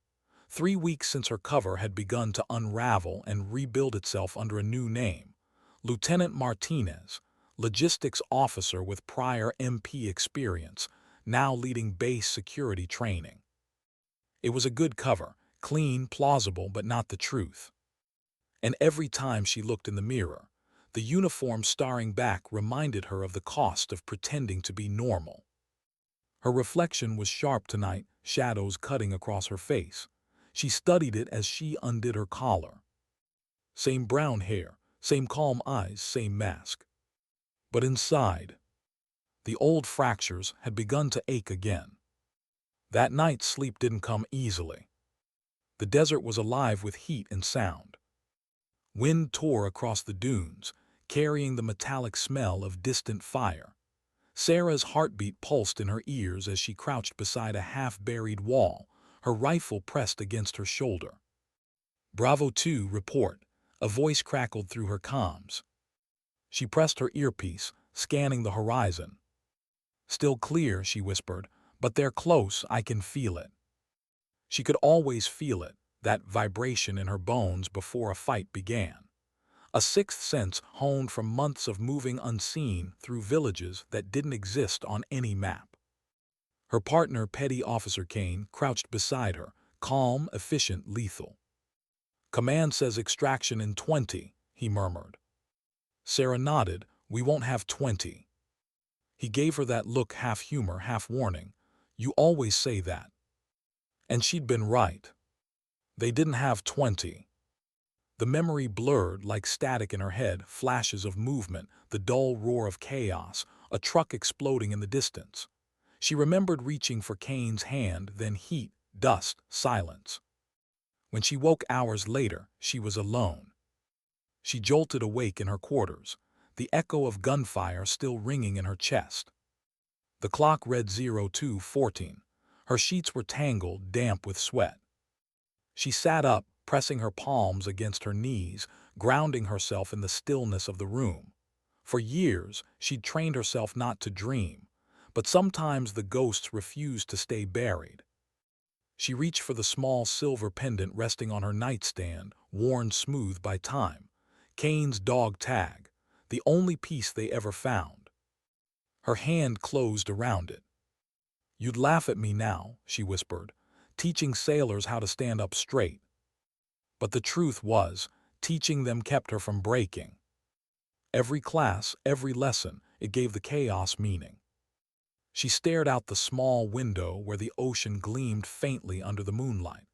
3 weeks since her cover had begun to unravel and rebuild itself under a new name. Lieutenant Martinez, logistics officer with prior MP experience, now leading base security training. It was a good cover, clean, plausible, but not the truth. And every time she looked in the mirror, the uniform staring back reminded her of the cost of pretending to be normal. Her reflection was sharp tonight, shadows cutting across her face. She studied it as she undid her collar. Same brown hair, same calm eyes, same mask. But inside, the old fractures had begun to ache again. That night, sleep didn't come easily. The desert was alive with heat and sound. Wind tore across the dunes, carrying the metallic smell of distant fire. Sarah's heartbeat pulsed in her ears as she crouched beside a half-buried wall, her rifle pressed against her shoulder. "Bravo 2, report," a voice crackled through her comms. She pressed her earpiece, scanning the horizon. "Still clear," she whispered, "but they're close, I can feel it." She could always feel it, that vibration in her bones before a fight began. A sixth sense honed from months of moving unseen through villages that didn't exist on any map. Her partner, Petty Officer Kane, crouched beside her, calm, efficient, lethal. "Command says extraction in 20, he murmured. Sarah nodded. "We won't have 20. He gave her that look, half humor, half warning. "You always say that." And she'd been right. They didn't have 20. The memory blurred like static in her head, flashes of movement, the dull roar of chaos, a truck exploding in the distance. She remembered reaching for Kane's hand, then heat, dust, silence. When she woke hours later, she was alone. She jolted awake in her quarters, the echo of gunfire still ringing in her chest. The clock read 02:14. Her sheets were tangled, damp with sweat. She sat up, pressing her palms against her knees, grounding herself in the stillness of the room. For years, she'd trained herself not to dream, but sometimes the ghosts refused to stay buried. She reached for the small silver pendant resting on her nightstand, worn smooth by time. Kane's dog tag, the only piece they ever found. Her hand closed around it. "You'd laugh at me now," she whispered, "teaching sailors how to stand up straight." But the truth was, teaching them kept her from breaking. Every class, every lesson, it gave the chaos meaning. She stared out the small window where the ocean gleamed faintly under the moonlight.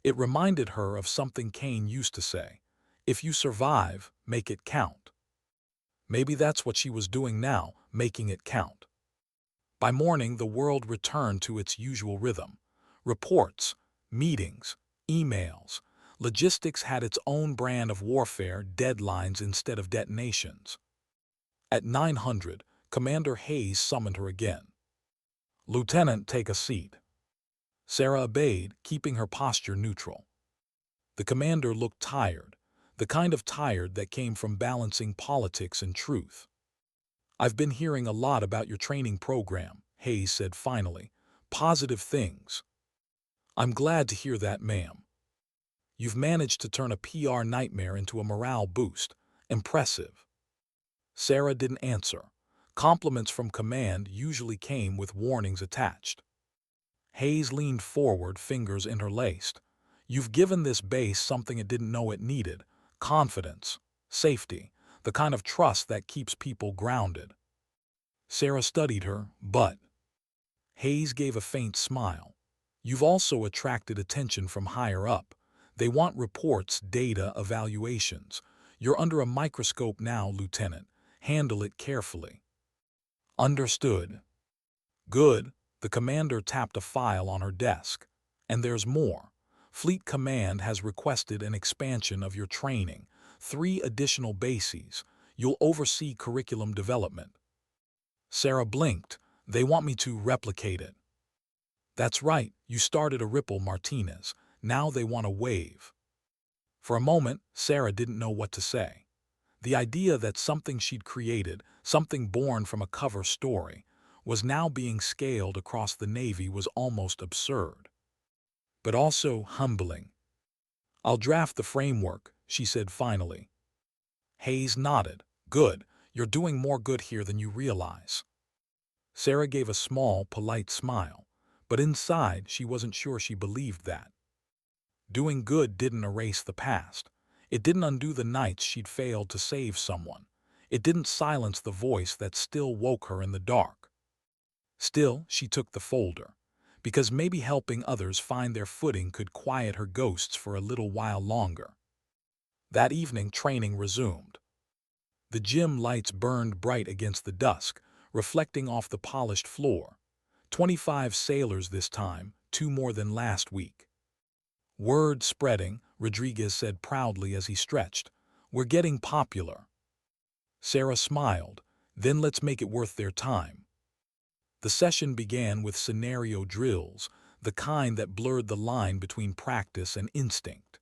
It reminded her of something Kane used to say, "If you survive, make it count." Maybe that's what she was doing now, making it count. By morning, the world returned to its usual rhythm. Reports, meetings, emails. Logistics had its own brand of warfare, deadlines instead of detonations. At 900, Commander Hayes summoned her again. "Lieutenant, take a seat." Sarah obeyed, keeping her posture neutral. The commander looked tired, the kind of tired that came from balancing politics and truth. "I've been hearing a lot about your training program," Hayes said finally. "Positive things." "I'm glad to hear that, ma'am. You've managed to turn a PR nightmare into a morale boost. Impressive." Sarah didn't answer. Compliments from command usually came with warnings attached. Hayes leaned forward, fingers interlaced. You've given this base something it didn't know it needed. Confidence. Safety. The kind of trust that keeps people grounded. Sarah studied her, but Hayes gave a faint smile. You've also attracted attention from higher up. They want reports, data, evaluations. You're under a microscope now, Lieutenant. Handle it carefully. Understood. Good. The commander tapped a file on her desk. And there's more. Fleet Command has requested an expansion of your training. 3 additional bases. You'll oversee curriculum development. Sarah blinked. They want me to replicate it. That's right, you started a ripple, Martinez. Now they want a wave. For a moment, Sarah didn't know what to say. The idea that something she'd created, something born from a cover story, was now being scaled across the Navy was almost absurd. But also humbling. I'll draft the framework, she said finally. Hayes nodded. Good, you're doing more good here than you realize. Sarah gave a small, polite smile, but inside she wasn't sure she believed that. Doing good didn't erase the past. It didn't undo the nights she'd failed to save someone. It didn't silence the voice that still woke her in the dark. Still, she took the folder, because maybe helping others find their footing could quiet her ghosts for a little while longer. That evening, training resumed. The gym lights burned bright against the dusk, reflecting off the polished floor. 25 sailors this time, 2 more than last week. Word spreading, Rodriguez said proudly as he stretched. We're getting popular. Sarah smiled. Then let's make it worth their time. The session began with scenario drills, the kind that blurred the line between practice and instinct.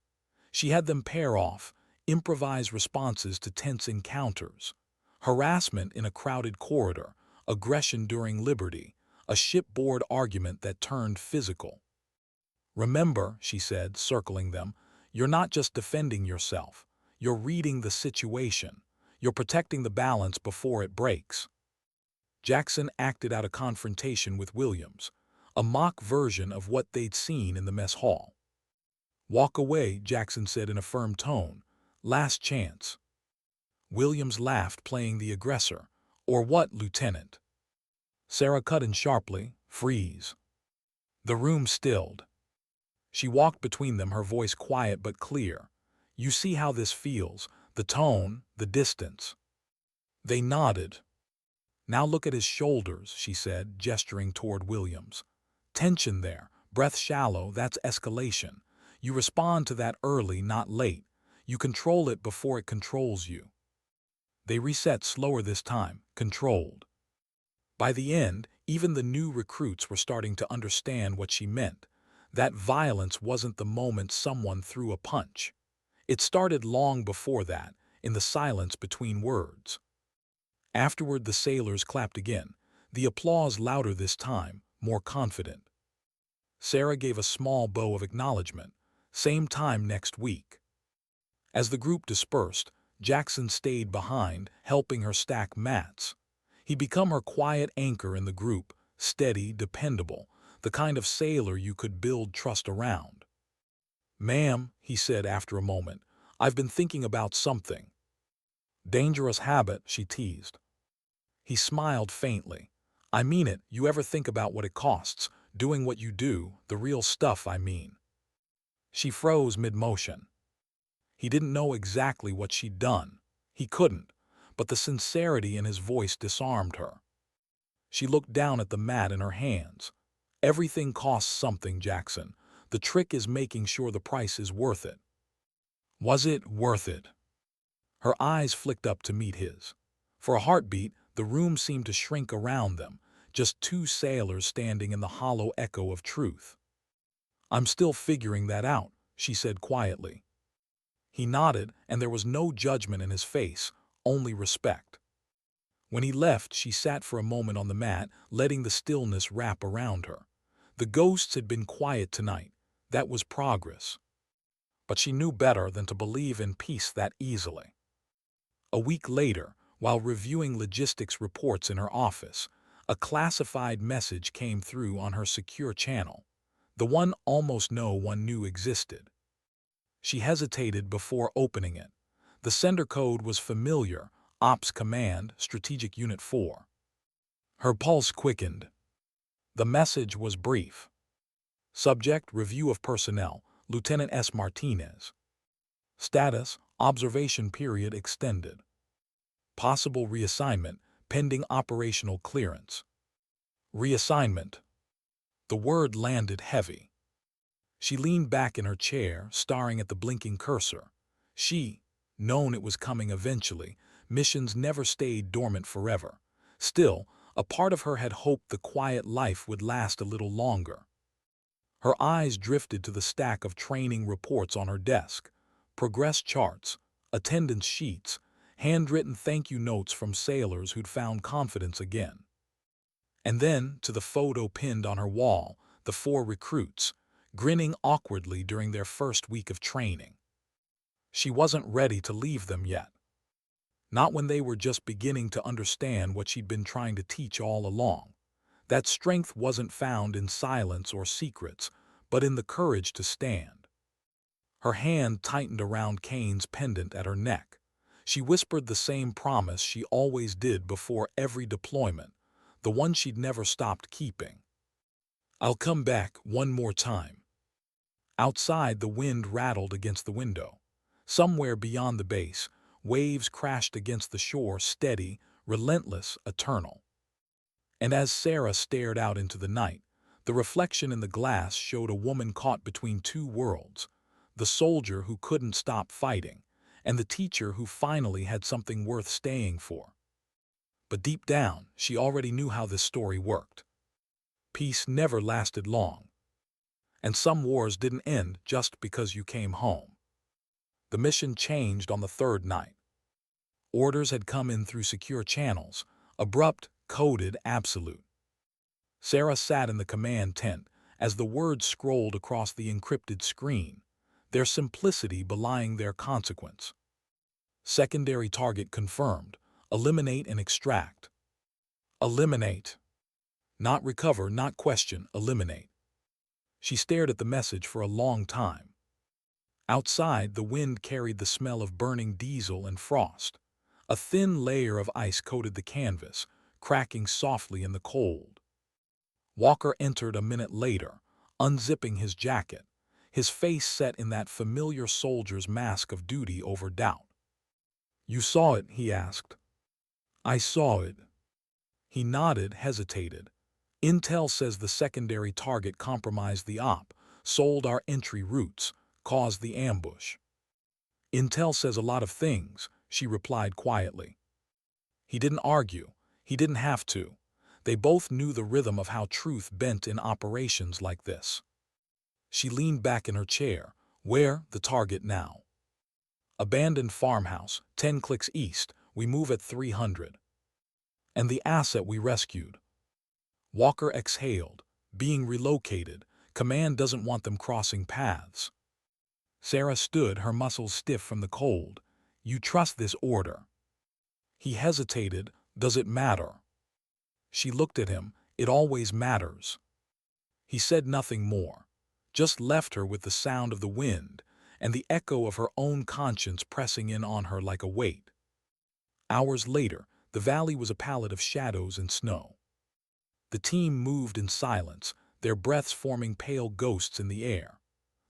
She had them pair off, improvise responses to tense encounters. Harassment in a crowded corridor, aggression during liberty, a shipboard argument that turned physical. Remember, she said, circling them, you're not just defending yourself. You're reading the situation. You're protecting the balance before it breaks. Jackson acted out a confrontation with Williams, a mock version of what they'd seen in the mess hall. Walk away, Jackson said in a firm tone. Last chance. Williams laughed, playing the aggressor. Or what, Lieutenant? Sarah cut in sharply. Freeze. The room stilled. She walked between them, her voice quiet but clear. You see how this feels, the tone, the distance. They nodded. Now look at his shoulders, she said, gesturing toward Williams. Tension there, breath shallow, that's escalation. You respond to that early, not late. You control it before it controls you. They reset slower this time, controlled. By the end, even the new recruits were starting to understand what she meant. That violence wasn't the moment someone threw a punch. It started long before that, in the silence between words. Afterward, the sailors clapped again, the applause louder this time, more confident. Sarah gave a small bow of acknowledgement. Same time next week. As the group dispersed, Jackson stayed behind, helping her stack mats. He'd become her quiet anchor in the group, steady, dependable, the kind of sailor you could build trust around. Ma'am, he said after a moment, I've been thinking about something. Dangerous habit, she teased. He smiled faintly. I mean it, you ever think about what it costs, doing what you do, the real stuff, I mean. She froze mid-motion. He didn't know exactly what she'd done. He couldn't, but the sincerity in his voice disarmed her. She looked down at the mat in her hands. Everything costs something, Jackson. The trick is making sure the price is worth it. Was it worth it? Her eyes flicked up to meet his. For a heartbeat, the room seemed to shrink around them, just 2 sailors standing in the hollow echo of truth. I'm still figuring that out, she said quietly. He nodded, and there was no judgment in his face, only respect. When he left, she sat for a moment on the mat, letting the stillness wrap around her. The ghosts had been quiet tonight. That was progress. But she knew better than to believe in peace that easily. A week later, While reviewing logistics reports in her office, a classified message came through on her secure channel, the one almost no one knew existed. She hesitated before opening it. The sender code was familiar: Ops Command, Strategic Unit 4. Her pulse quickened. The message was brief. Subject: Review of Personnel, Lieutenant S. Martinez. Status: Observation period extended. Possible reassignment, pending operational clearance. Reassignment. The word landed heavy. She leaned back in her chair, staring at the blinking cursor. She, known it was coming eventually, missions never stayed dormant forever. Still, a part of her had hoped the quiet life would last a little longer. Her eyes drifted to the stack of training reports on her desk: progress charts, attendance sheets, handwritten thank you notes from sailors who'd found confidence again. And then to the photo pinned on her wall, the 4 recruits, grinning awkwardly during their first week of training. She wasn't ready to leave them yet. Not when they were just beginning to understand what she'd been trying to teach all along. That strength wasn't found in silence or secrets, but in the courage to stand. Her hand tightened around Kane's pendant at her neck. She whispered the same promise she always did before every deployment, the one she'd never stopped keeping. "I'll come back one more time." Outside, the wind rattled against the window. Somewhere beyond the base, waves crashed against the shore, steady, relentless, eternal. And as Sarah stared out into the night, the reflection in the glass showed a woman caught between 2 worlds: the soldier who couldn't stop fighting, and the teacher who finally had something worth staying for. But deep down, she already knew how this story worked. Peace never lasted long. And some wars didn't end just because you came home. The mission changed on the 3rd night. Orders had come in through secure channels, abrupt, coded, absolute. Sarah sat in the command tent as the words scrolled across the encrypted screen, their simplicity belying their consequence. Secondary target confirmed. Eliminate and extract. Eliminate. Not recover, not question, eliminate. She stared at the message for a long time. Outside, the wind carried the smell of burning diesel and frost. A thin layer of ice coated the canvas, cracking softly in the cold. Walker entered a minute later, unzipping his jacket, his face set in that familiar soldier's mask of duty over doubt. "You saw it?" he asked. "I saw it." He nodded, hesitated. "Intel says the secondary target compromised the op, sold our entry routes, caused the ambush." "Intel says a lot of things," she replied quietly. He didn't argue. He didn't have to. They both knew the rhythm of how truth bent in operations like this. She leaned back in her chair. "Where the target now?" "Abandoned farmhouse, 10 clicks east. We move at 300. "And the asset we rescued?" Walker exhaled. "Being relocated. Command doesn't want them crossing paths." Sarah stood, her muscles stiff from the cold. "You trust this order?" He hesitated. "Does it matter?" She looked at him. "It always matters." He said nothing more, just left her with the sound of the wind and the echo of her own conscience pressing in on her like a weight. Hours later, the valley was a palette of shadows and snow. The team moved in silence, their breaths forming pale ghosts in the air.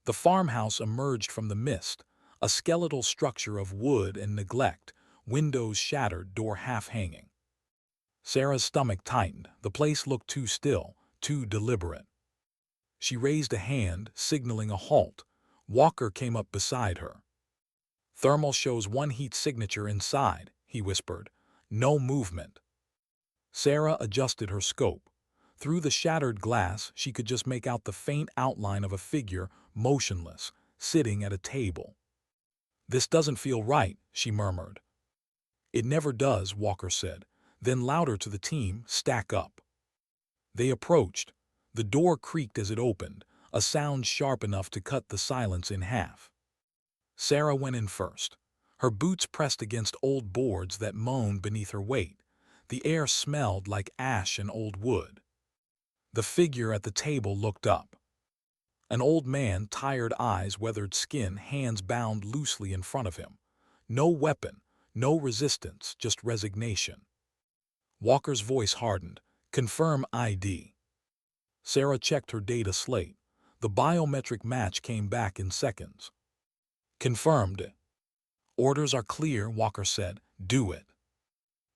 The farmhouse emerged from the mist, a skeletal structure of wood and neglect, windows shattered, door half-hanging. Sarah's stomach tightened. The place looked too still, too deliberate. She raised a hand, signaling a halt. Walker came up beside her. "Thermal shows 1 heat signature inside," he whispered. "No movement." Sarah adjusted her scope. Through the shattered glass, she could just make out the faint outline of a figure, motionless, sitting at a table. "This doesn't feel right," she murmured. "It never does," Walker said. Then louder to the team, "Stack up." They approached. The door creaked as it opened, a sound sharp enough to cut the silence in half. Sarah went in first. Her boots pressed against old boards that moaned beneath her weight. The air smelled like ash and old wood. The figure at the table looked up. An old man, tired eyes, weathered skin, hands bound loosely in front of him. No weapon, no resistance, just resignation. Walker's voice hardened. "Confirm ID." Sarah checked her data slate. The biometric match came back in seconds. "Confirmed." "Orders are clear," Walker said. "Do it."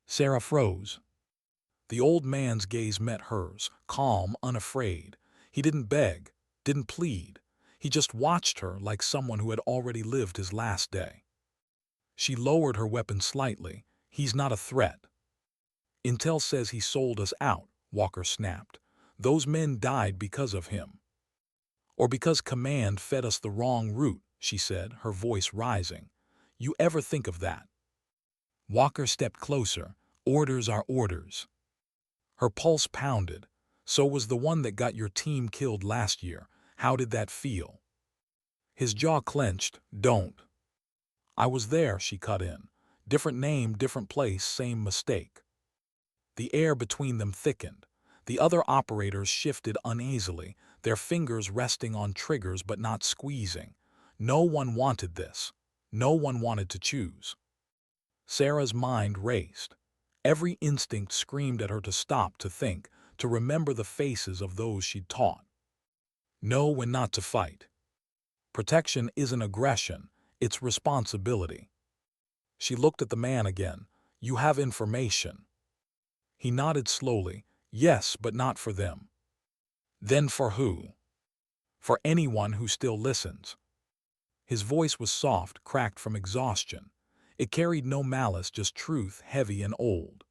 Sarah froze. The old man's gaze met hers, calm, unafraid. He didn't beg, didn't plead. He just watched her like someone who had already lived his last day. She lowered her weapon slightly. "He's not a threat." "Intel says he sold us out," Walker snapped. "Those men died because of him." "Or because Command fed us the wrong route," she said, her voice rising. "You ever think of that?" Walker stepped closer. "Orders are orders." Her pulse pounded. "So was the one that got your team killed last year. How did that feel?" His jaw clenched. "Don't." "I was there," she cut in. "Different name, different place, same mistake." The air between them thickened. The other operators shifted uneasily, their fingers resting on triggers but not squeezing. No one wanted this. No one wanted to choose. Sarah's mind raced. Every instinct screamed at her to stop, to think, to remember the faces of those she'd taught. Know when not to fight. Protection isn't aggression, it's responsibility. She looked at the man again. "You have information." He nodded slowly. "Yes, but not for them." "Then for who?" "For anyone who still listens." His voice was soft, cracked from exhaustion. It carried no malice, just truth, heavy and old.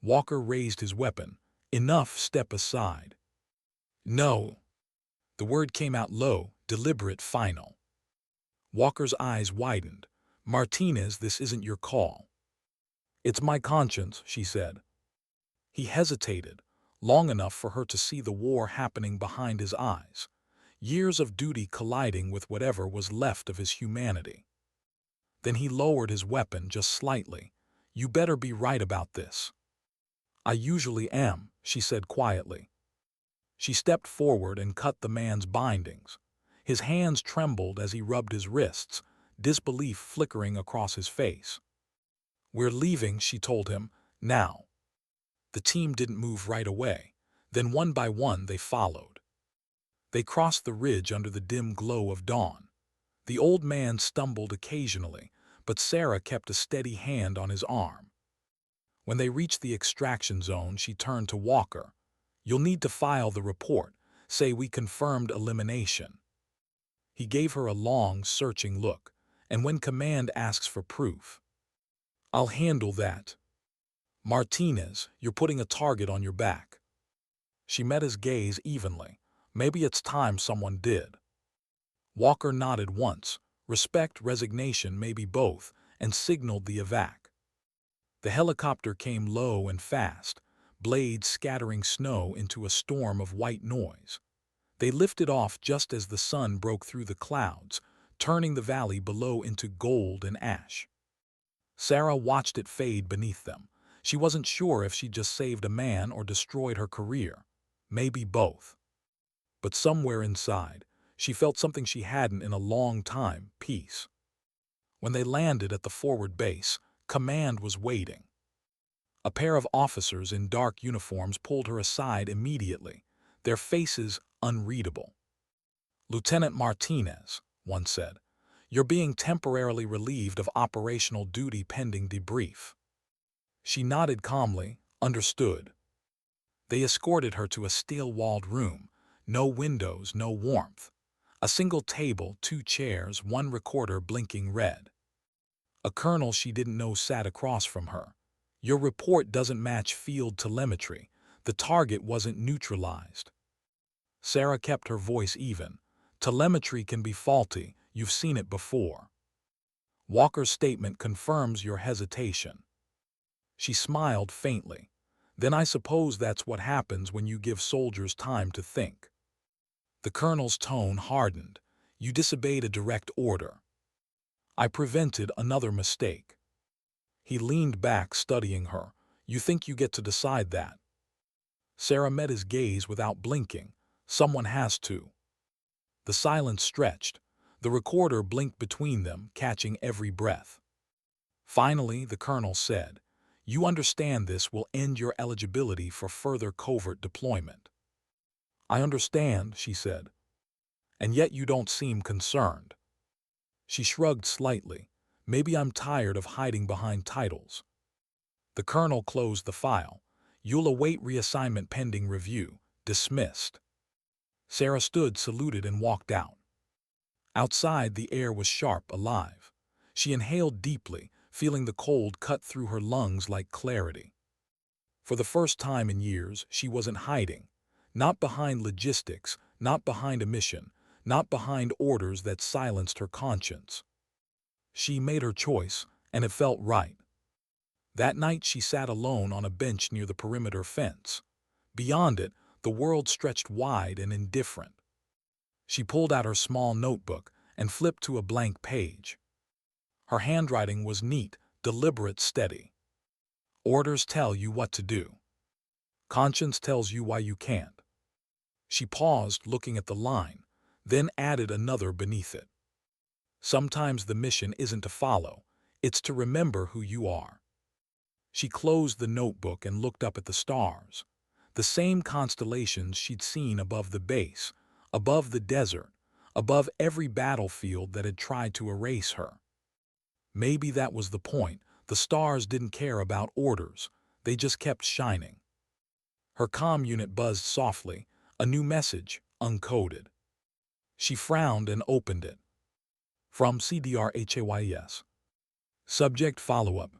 Walker raised his weapon. "Enough, step aside." "No." The word came out low, deliberate, final. Walker's eyes widened. "Martinez, this isn't your call." "It's my conscience," she said. He hesitated, long enough for her to see the war happening behind his eyes. Years of duty colliding with whatever was left of his humanity. Then he lowered his weapon just slightly. "You better be right about this." "I usually am," she said quietly. She stepped forward and cut the man's bindings. His hands trembled as he rubbed his wrists, disbelief flickering across his face. "We're leaving," she told him. "Now." The team didn't move right away. Then one by one they followed. They crossed the ridge under the dim glow of dawn. The old man stumbled occasionally, but Sarah kept a steady hand on his arm. When they reached the extraction zone, she turned to Walker. "You'll need to file the report. Say we confirmed elimination." He gave her a long, searching look. "And when Command asks for proof?" "I'll handle that." "Martinez, you're putting a target on your back." She met his gaze evenly. "Maybe it's time someone did." Walker nodded once, respect, resignation, maybe both, and signaled the evac. The helicopter came low and fast, blades scattering snow into a storm of white noise. They lifted off just as the sun broke through the clouds, turning the valley below into gold and ash. Sarah watched it fade beneath them. She wasn't sure if she'd just saved a man or destroyed her career. Maybe both. But somewhere inside, she felt something she hadn't in a long time: peace. When they landed at the forward base, Command was waiting. A pair of officers in dark uniforms pulled her aside immediately, their faces unreadable. "Lieutenant Martinez," one said, "you're being temporarily relieved of operational duty pending debrief." She nodded calmly, understood. They escorted her to a steel-walled room. No windows, no warmth. A single table, 2 chairs, 1 recorder blinking red. A colonel she didn't know sat across from her. "Your report doesn't match field telemetry. The target wasn't neutralized." Sarah kept her voice even. "Telemetry can be faulty. You've seen it before." Walker's statement confirms your hesitation. She smiled faintly. "Then I suppose that's what happens when you give soldiers time to think." The colonel's tone hardened. "You disobeyed a direct order." I prevented another mistake. He leaned back, studying her. You think you get to decide that? Sarah met his gaze without blinking. Someone has to. The silence stretched. The recorder blinked between them, catching every breath. Finally, the colonel said, "You understand this will end your eligibility for further covert deployment." "I understand," she said. "And yet you don't seem concerned." She shrugged slightly. "Maybe I'm tired of hiding behind titles." The colonel closed the file. "You'll await reassignment pending review. Dismissed." Sarah stood, saluted, and walked out. Outside, the air was sharp, alive. She inhaled deeply, feeling the cold cut through her lungs like clarity. For the first time in years, she wasn't hiding. Not behind logistics, not behind a mission, not behind orders that silenced her conscience. She made her choice, and it felt right. That night she sat alone on a bench near the perimeter fence. Beyond it, the world stretched wide and indifferent. She pulled out her small notebook and flipped to a blank page. Her handwriting was neat, deliberate, steady. Orders tell you what to do. Conscience tells you why you can't. She paused, looking at the line, then added another beneath it. Sometimes the mission isn't to follow, it's to remember who you are. She closed the notebook and looked up at the stars. The same constellations she'd seen above the base, above the desert, above every battlefield that had tried to erase her. Maybe that was the point. The stars didn't care about orders. They just kept shining. Her comm unit buzzed softly, a new message, uncoded. She frowned and opened it. From CDRHAYS. Subject follow-up.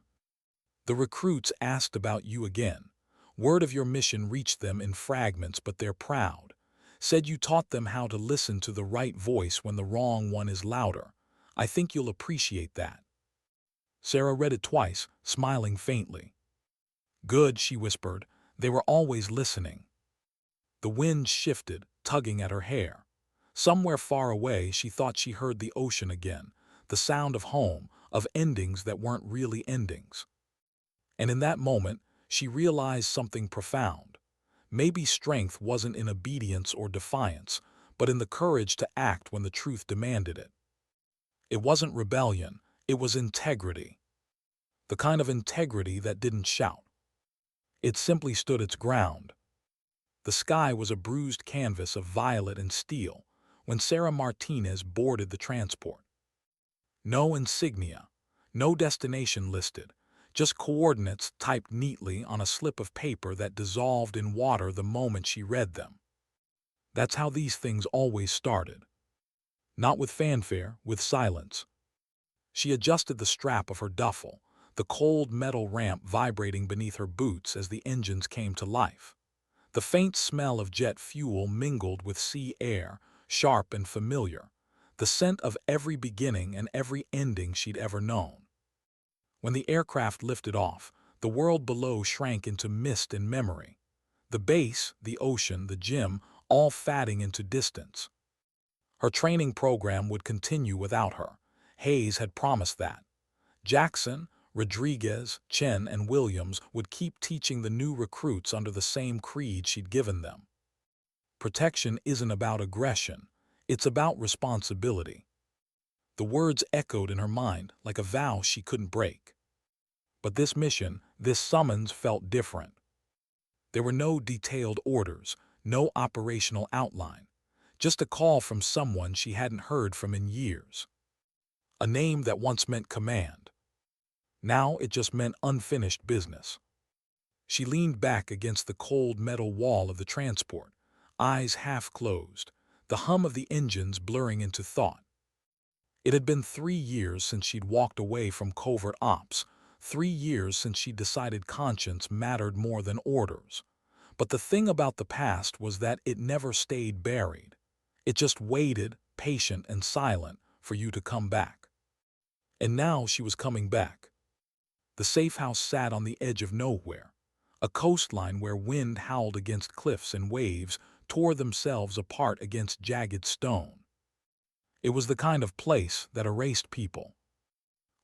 The recruits asked about you again. Word of your mission reached them in fragments, but they're proud. Said you taught them how to listen to the right voice when the wrong one is louder. I think you'll appreciate that. Sarah read it twice, smiling faintly. Good, she whispered. They were always listening. The wind shifted, tugging at her hair. Somewhere far away, she thought she heard the ocean again, the sound of home, of endings that weren't really endings. And in that moment, she realized something profound. Maybe strength wasn't in obedience or defiance, but in the courage to act when the truth demanded it. It wasn't rebellion, it was integrity. The kind of integrity that didn't shout. It simply stood its ground. The sky was a bruised canvas of violet and steel when Sarah Martinez boarded the transport. No insignia, no destination listed, just coordinates typed neatly on a slip of paper that dissolved in water the moment she read them. That's how these things always started. Not with fanfare, with silence. She adjusted the strap of her duffel, the cold metal ramp vibrating beneath her boots as the engines came to life. The faint smell of jet fuel mingled with sea air, sharp and familiar, the scent of every beginning and every ending she'd ever known. When the aircraft lifted off, the world below shrank into mist and memory. The base, the ocean, the gym, all fading into distance. Her training program would continue without her. Hayes had promised that. Jackson, Rodriguez, Chen, and Williams would keep teaching the new recruits under the same creed she'd given them. Protection isn't about aggression, it's about responsibility. The words echoed in her mind like a vow she couldn't break. But this mission, this summons felt different. There were no detailed orders, no operational outline, just a call from someone she hadn't heard from in years. A name that once meant command. Now it just meant unfinished business. She leaned back against the cold metal wall of the transport, eyes half closed, the hum of the engines blurring into thought. It had been 3 years since she'd walked away from covert ops, 3 years since she'd decided conscience mattered more than orders. But the thing about the past was that it never stayed buried. It just waited, patient and silent, for you to come back. And now she was coming back. The safe house sat on the edge of nowhere, a coastline where wind howled against cliffs and waves tore themselves apart against jagged stone. It was the kind of place that erased people.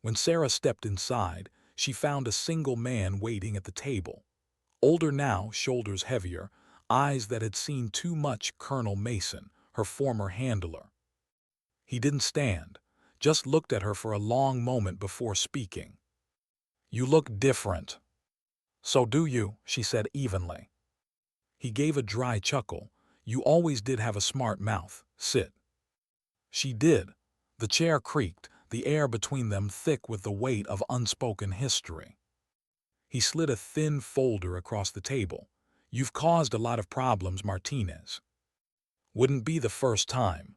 When Sarah stepped inside, she found a single man waiting at the table. Older now, shoulders heavier, eyes that had seen too much. Colonel Mason, her former handler. He didn't stand, just looked at her for a long moment before speaking. "You look different." "So do you," she said evenly. He gave a dry chuckle. "You always did have a smart mouth. Sit." She did. The chair creaked, the air between them thick with the weight of unspoken history. He slid a thin folder across the table. "You've caused a lot of problems, Martinez. Wouldn't be the first time.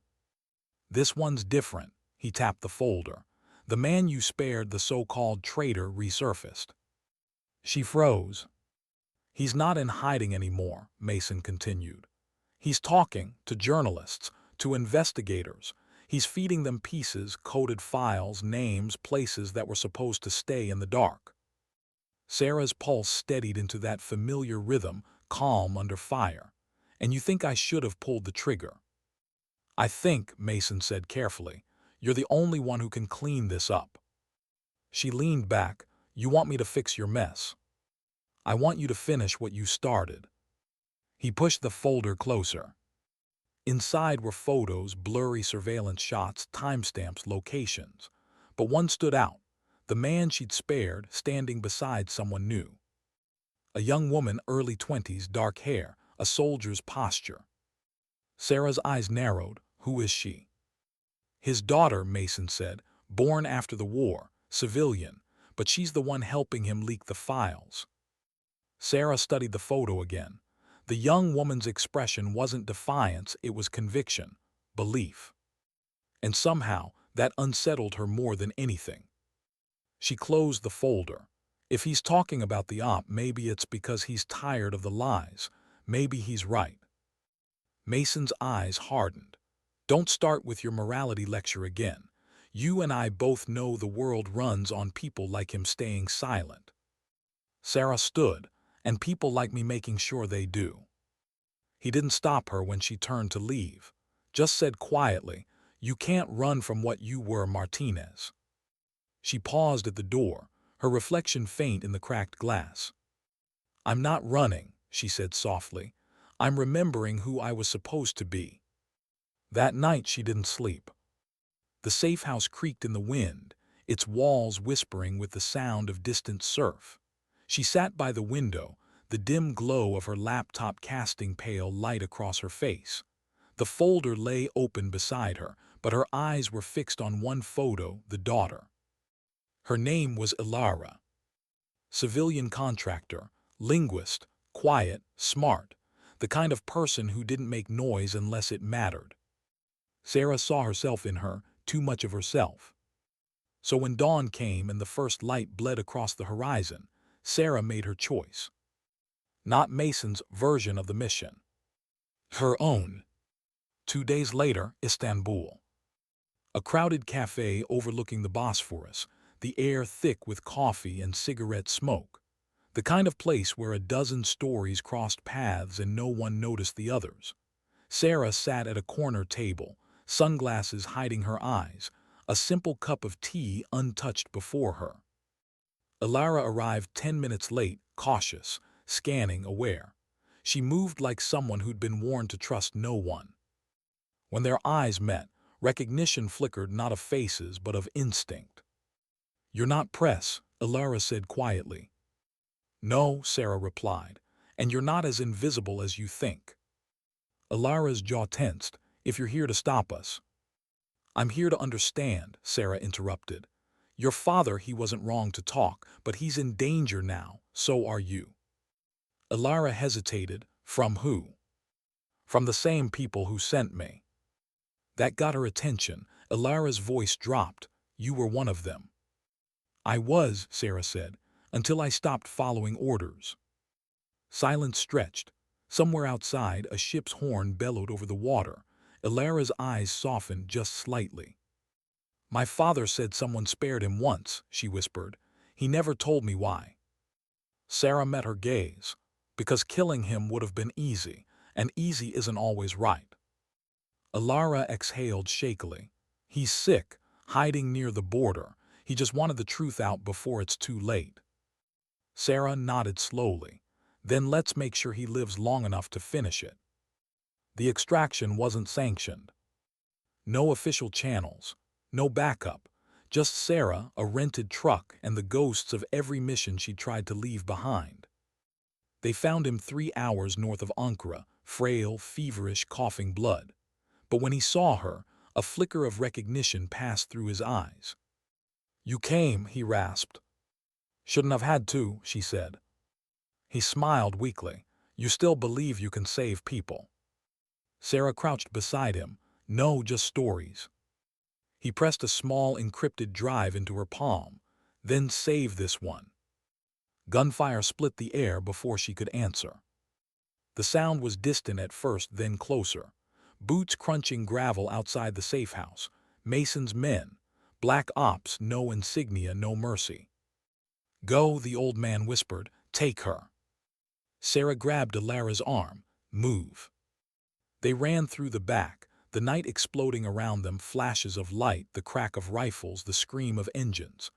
This one's different." He tapped the folder. "The man you spared, the so-called traitor, resurfaced." She froze. "He's not in hiding anymore," Mason continued. "He's talking to journalists, to investigators. He's feeding them pieces, coded files, names, places that were supposed to stay in the dark." Sarah's pulse steadied into that familiar rhythm, calm under fire. "And you think I should have pulled the trigger?" "I think," Mason said carefully, "you're the only one who can clean this up." She leaned back. "You want me to fix your mess? I want you to finish what you started." He pushed the folder closer. Inside were photos, blurry surveillance shots, timestamps, locations. But one stood out. The man she'd spared, standing beside someone new. A young woman, early 20s, dark hair, a soldier's posture. Sarah's eyes narrowed. "Who is she?" "His daughter," Mason said, "born after the war, civilian, but she's the one helping him leak the files." Sarah studied the photo again. The young woman's expression wasn't defiance, it was conviction, belief. And somehow, that unsettled her more than anything. She closed the folder. If he's talking about the op, maybe it's because he's tired of the lies. Maybe he's right. Mason's eyes hardened. "Don't start with your morality lecture again. You and I both know the world runs on people like him staying silent." Sarah stood, "And people like me making sure they do." He didn't stop her when she turned to leave. Just said quietly, "You can't run from what you were, Martinez." She paused at the door, her reflection faint in the cracked glass. "I'm not running," she said softly. "I'm remembering who I was supposed to be." That night she didn't sleep. The safe house creaked in the wind, its walls whispering with the sound of distant surf. She sat by the window, the dim glow of her laptop casting pale light across her face. The folder lay open beside her, but her eyes were fixed on one photo, the daughter. Her name was Ilara. Civilian contractor, linguist, quiet, smart, the kind of person who didn't make noise unless it mattered. Sarah saw herself in her, too much of herself. So when dawn came and the first light bled across the horizon, Sarah made her choice. Not Mason's version of the mission. Her own. 2 days later, Istanbul. A crowded cafe overlooking the Bosphorus, the air thick with coffee and cigarette smoke. The kind of place where a dozen stories crossed paths and no one noticed the others. Sarah sat at a corner table, sunglasses hiding her eyes, a simple cup of tea untouched before her. Ilara arrived 10 minutes late, cautious, scanning, aware. She moved like someone who'd been warned to trust no one. When their eyes met, recognition flickered not of faces but of instinct. "You're not press," Ilara said quietly. "No," Sarah replied, "and you're not as invisible as you think." Ilara's jaw tensed. "If you're here to stop us." "I'm here to understand," Sarah interrupted. "Your father, he wasn't wrong to talk, but he's in danger now, so are you." Ilara hesitated. "From who?" "From the same people who sent me." That got her attention. Ilara's voice dropped. "You were one of them." "I was," Sarah said, "until I stopped following orders." Silence stretched. Somewhere outside, a ship's horn bellowed over the water. Ilara's eyes softened just slightly. "My father said someone spared him once," she whispered. "He never told me why." Sarah met her gaze. "Because killing him would have been easy, and easy isn't always right." Ilara exhaled shakily. "He's sick, hiding near the border. He just wanted the truth out before it's too late. Sarah nodded slowly. Then let's make sure he lives long enough to finish it. The extraction wasn't sanctioned. No official channels, no backup, just Sarah, a rented truck, and the ghosts of every mission she tried to leave behind. They found him 3 hours north of Ankara, frail, feverish, coughing blood. But when he saw her, a flicker of recognition passed through his eyes. "You came," he rasped. "Shouldn't have had to," she said. He smiled weakly. "You still believe you can save people?" Sarah crouched beside him. "No, just stories." He pressed a small encrypted drive into her palm. "Then save this one." Gunfire split the air before she could answer. The sound was distant at first, then closer. Boots crunching gravel outside the safe house. Mason's men. Black ops, no insignia, no mercy. "Go," the old man whispered. "Take her." Sarah grabbed Alara's arm. "Move." They ran through the back, the night exploding around them, flashes of light, the crack of rifles, the scream of engines.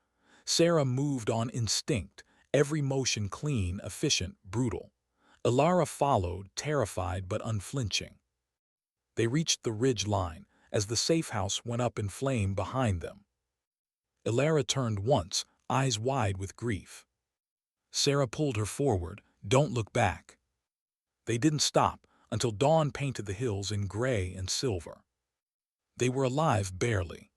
Sarah moved on instinct, every motion clean, efficient, brutal. Alara followed, terrified but unflinching. They reached the ridge line as the safe house went up in flame behind them. Alara turned once, eyes wide with grief. Sarah pulled her forward. "Don't look back." They didn't stop until dawn painted the hills in gray and silver. They were alive barely.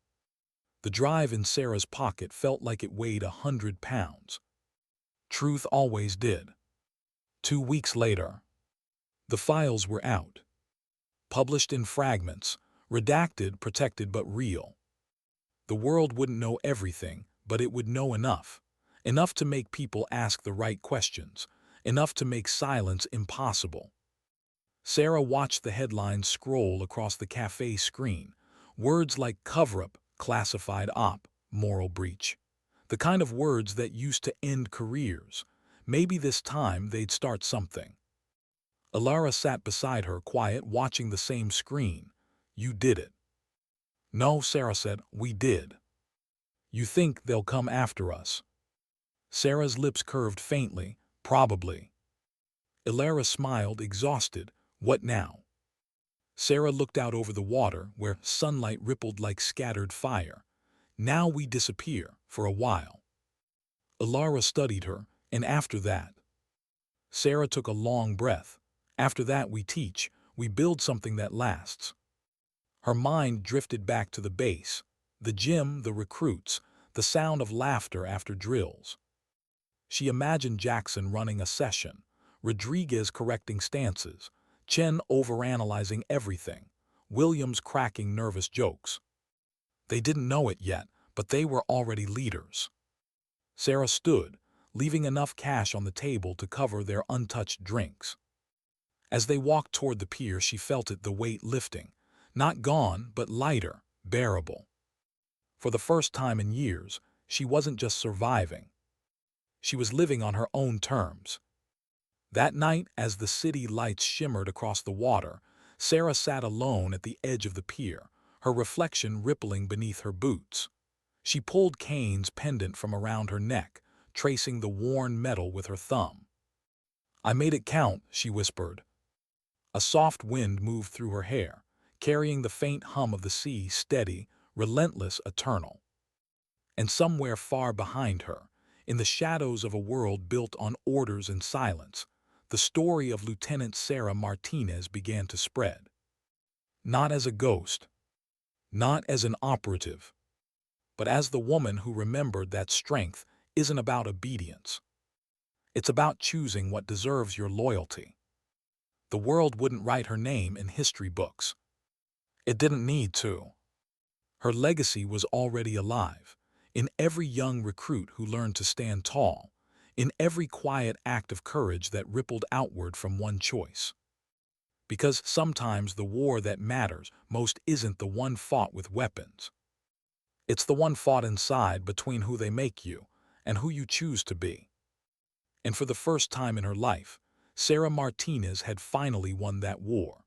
The drive in Sarah's pocket felt like it weighed 100 pounds. Truth always did. 2 weeks later, the files were out. Published in fragments, redacted, protected but real. The world wouldn't know everything, but it would know enough. Enough to make people ask the right questions. Enough to make silence impossible. Sarah watched the headlines scroll across the cafe screen. Words like cover-up, classified op, moral breach. The kind of words that used to end careers. Maybe this time they'd start something. Alara sat beside her, quiet, watching the same screen. "You did it." "No," Sarah said, "we did." "You think they'll come after us?" Sarah's lips curved faintly. "Probably." Alara smiled, exhausted. "What now?" Sarah looked out over the water, where sunlight rippled like scattered fire. "Now we disappear, for a while." Alara studied her. "And after that?" Sarah took a long breath. "After that we teach, we build something that lasts." Her mind drifted back to the base, the gym, the recruits, the sound of laughter after drills. She imagined Jackson running a session, Rodriguez correcting stances, Chen overanalyzing everything, Williams cracking nervous jokes. They didn't know it yet, but they were already leaders. Sarah stood, leaving enough cash on the table to cover their untouched drinks. As they walked toward the pier, she felt it, the weight lifting. Not gone, but lighter, bearable. For the first time in years, she wasn't just surviving. She was living on her own terms. That night, as the city lights shimmered across the water, Sarah sat alone at the edge of the pier, her reflection rippling beneath her boots. She pulled Kane's pendant from around her neck, tracing the worn metal with her thumb. "I made it count," she whispered. A soft wind moved through her hair, carrying the faint hum of the sea, steady, relentless, eternal. And somewhere far behind her, in the shadows of a world built on orders and silence, the story of Lieutenant Sarah Martinez began to spread. Not as a ghost, not as an operative, but as the woman who remembered that strength isn't about obedience. It's about choosing what deserves your loyalty. The world wouldn't write her name in history books. It didn't need to. Her legacy was already alive, in every young recruit who learned to stand tall, in every quiet act of courage that rippled outward from one choice. Because sometimes the war that matters most isn't the one fought with weapons. It's the one fought inside, between who they make you and who you choose to be. And for the first time in her life, Sarah Martinez had finally won that war.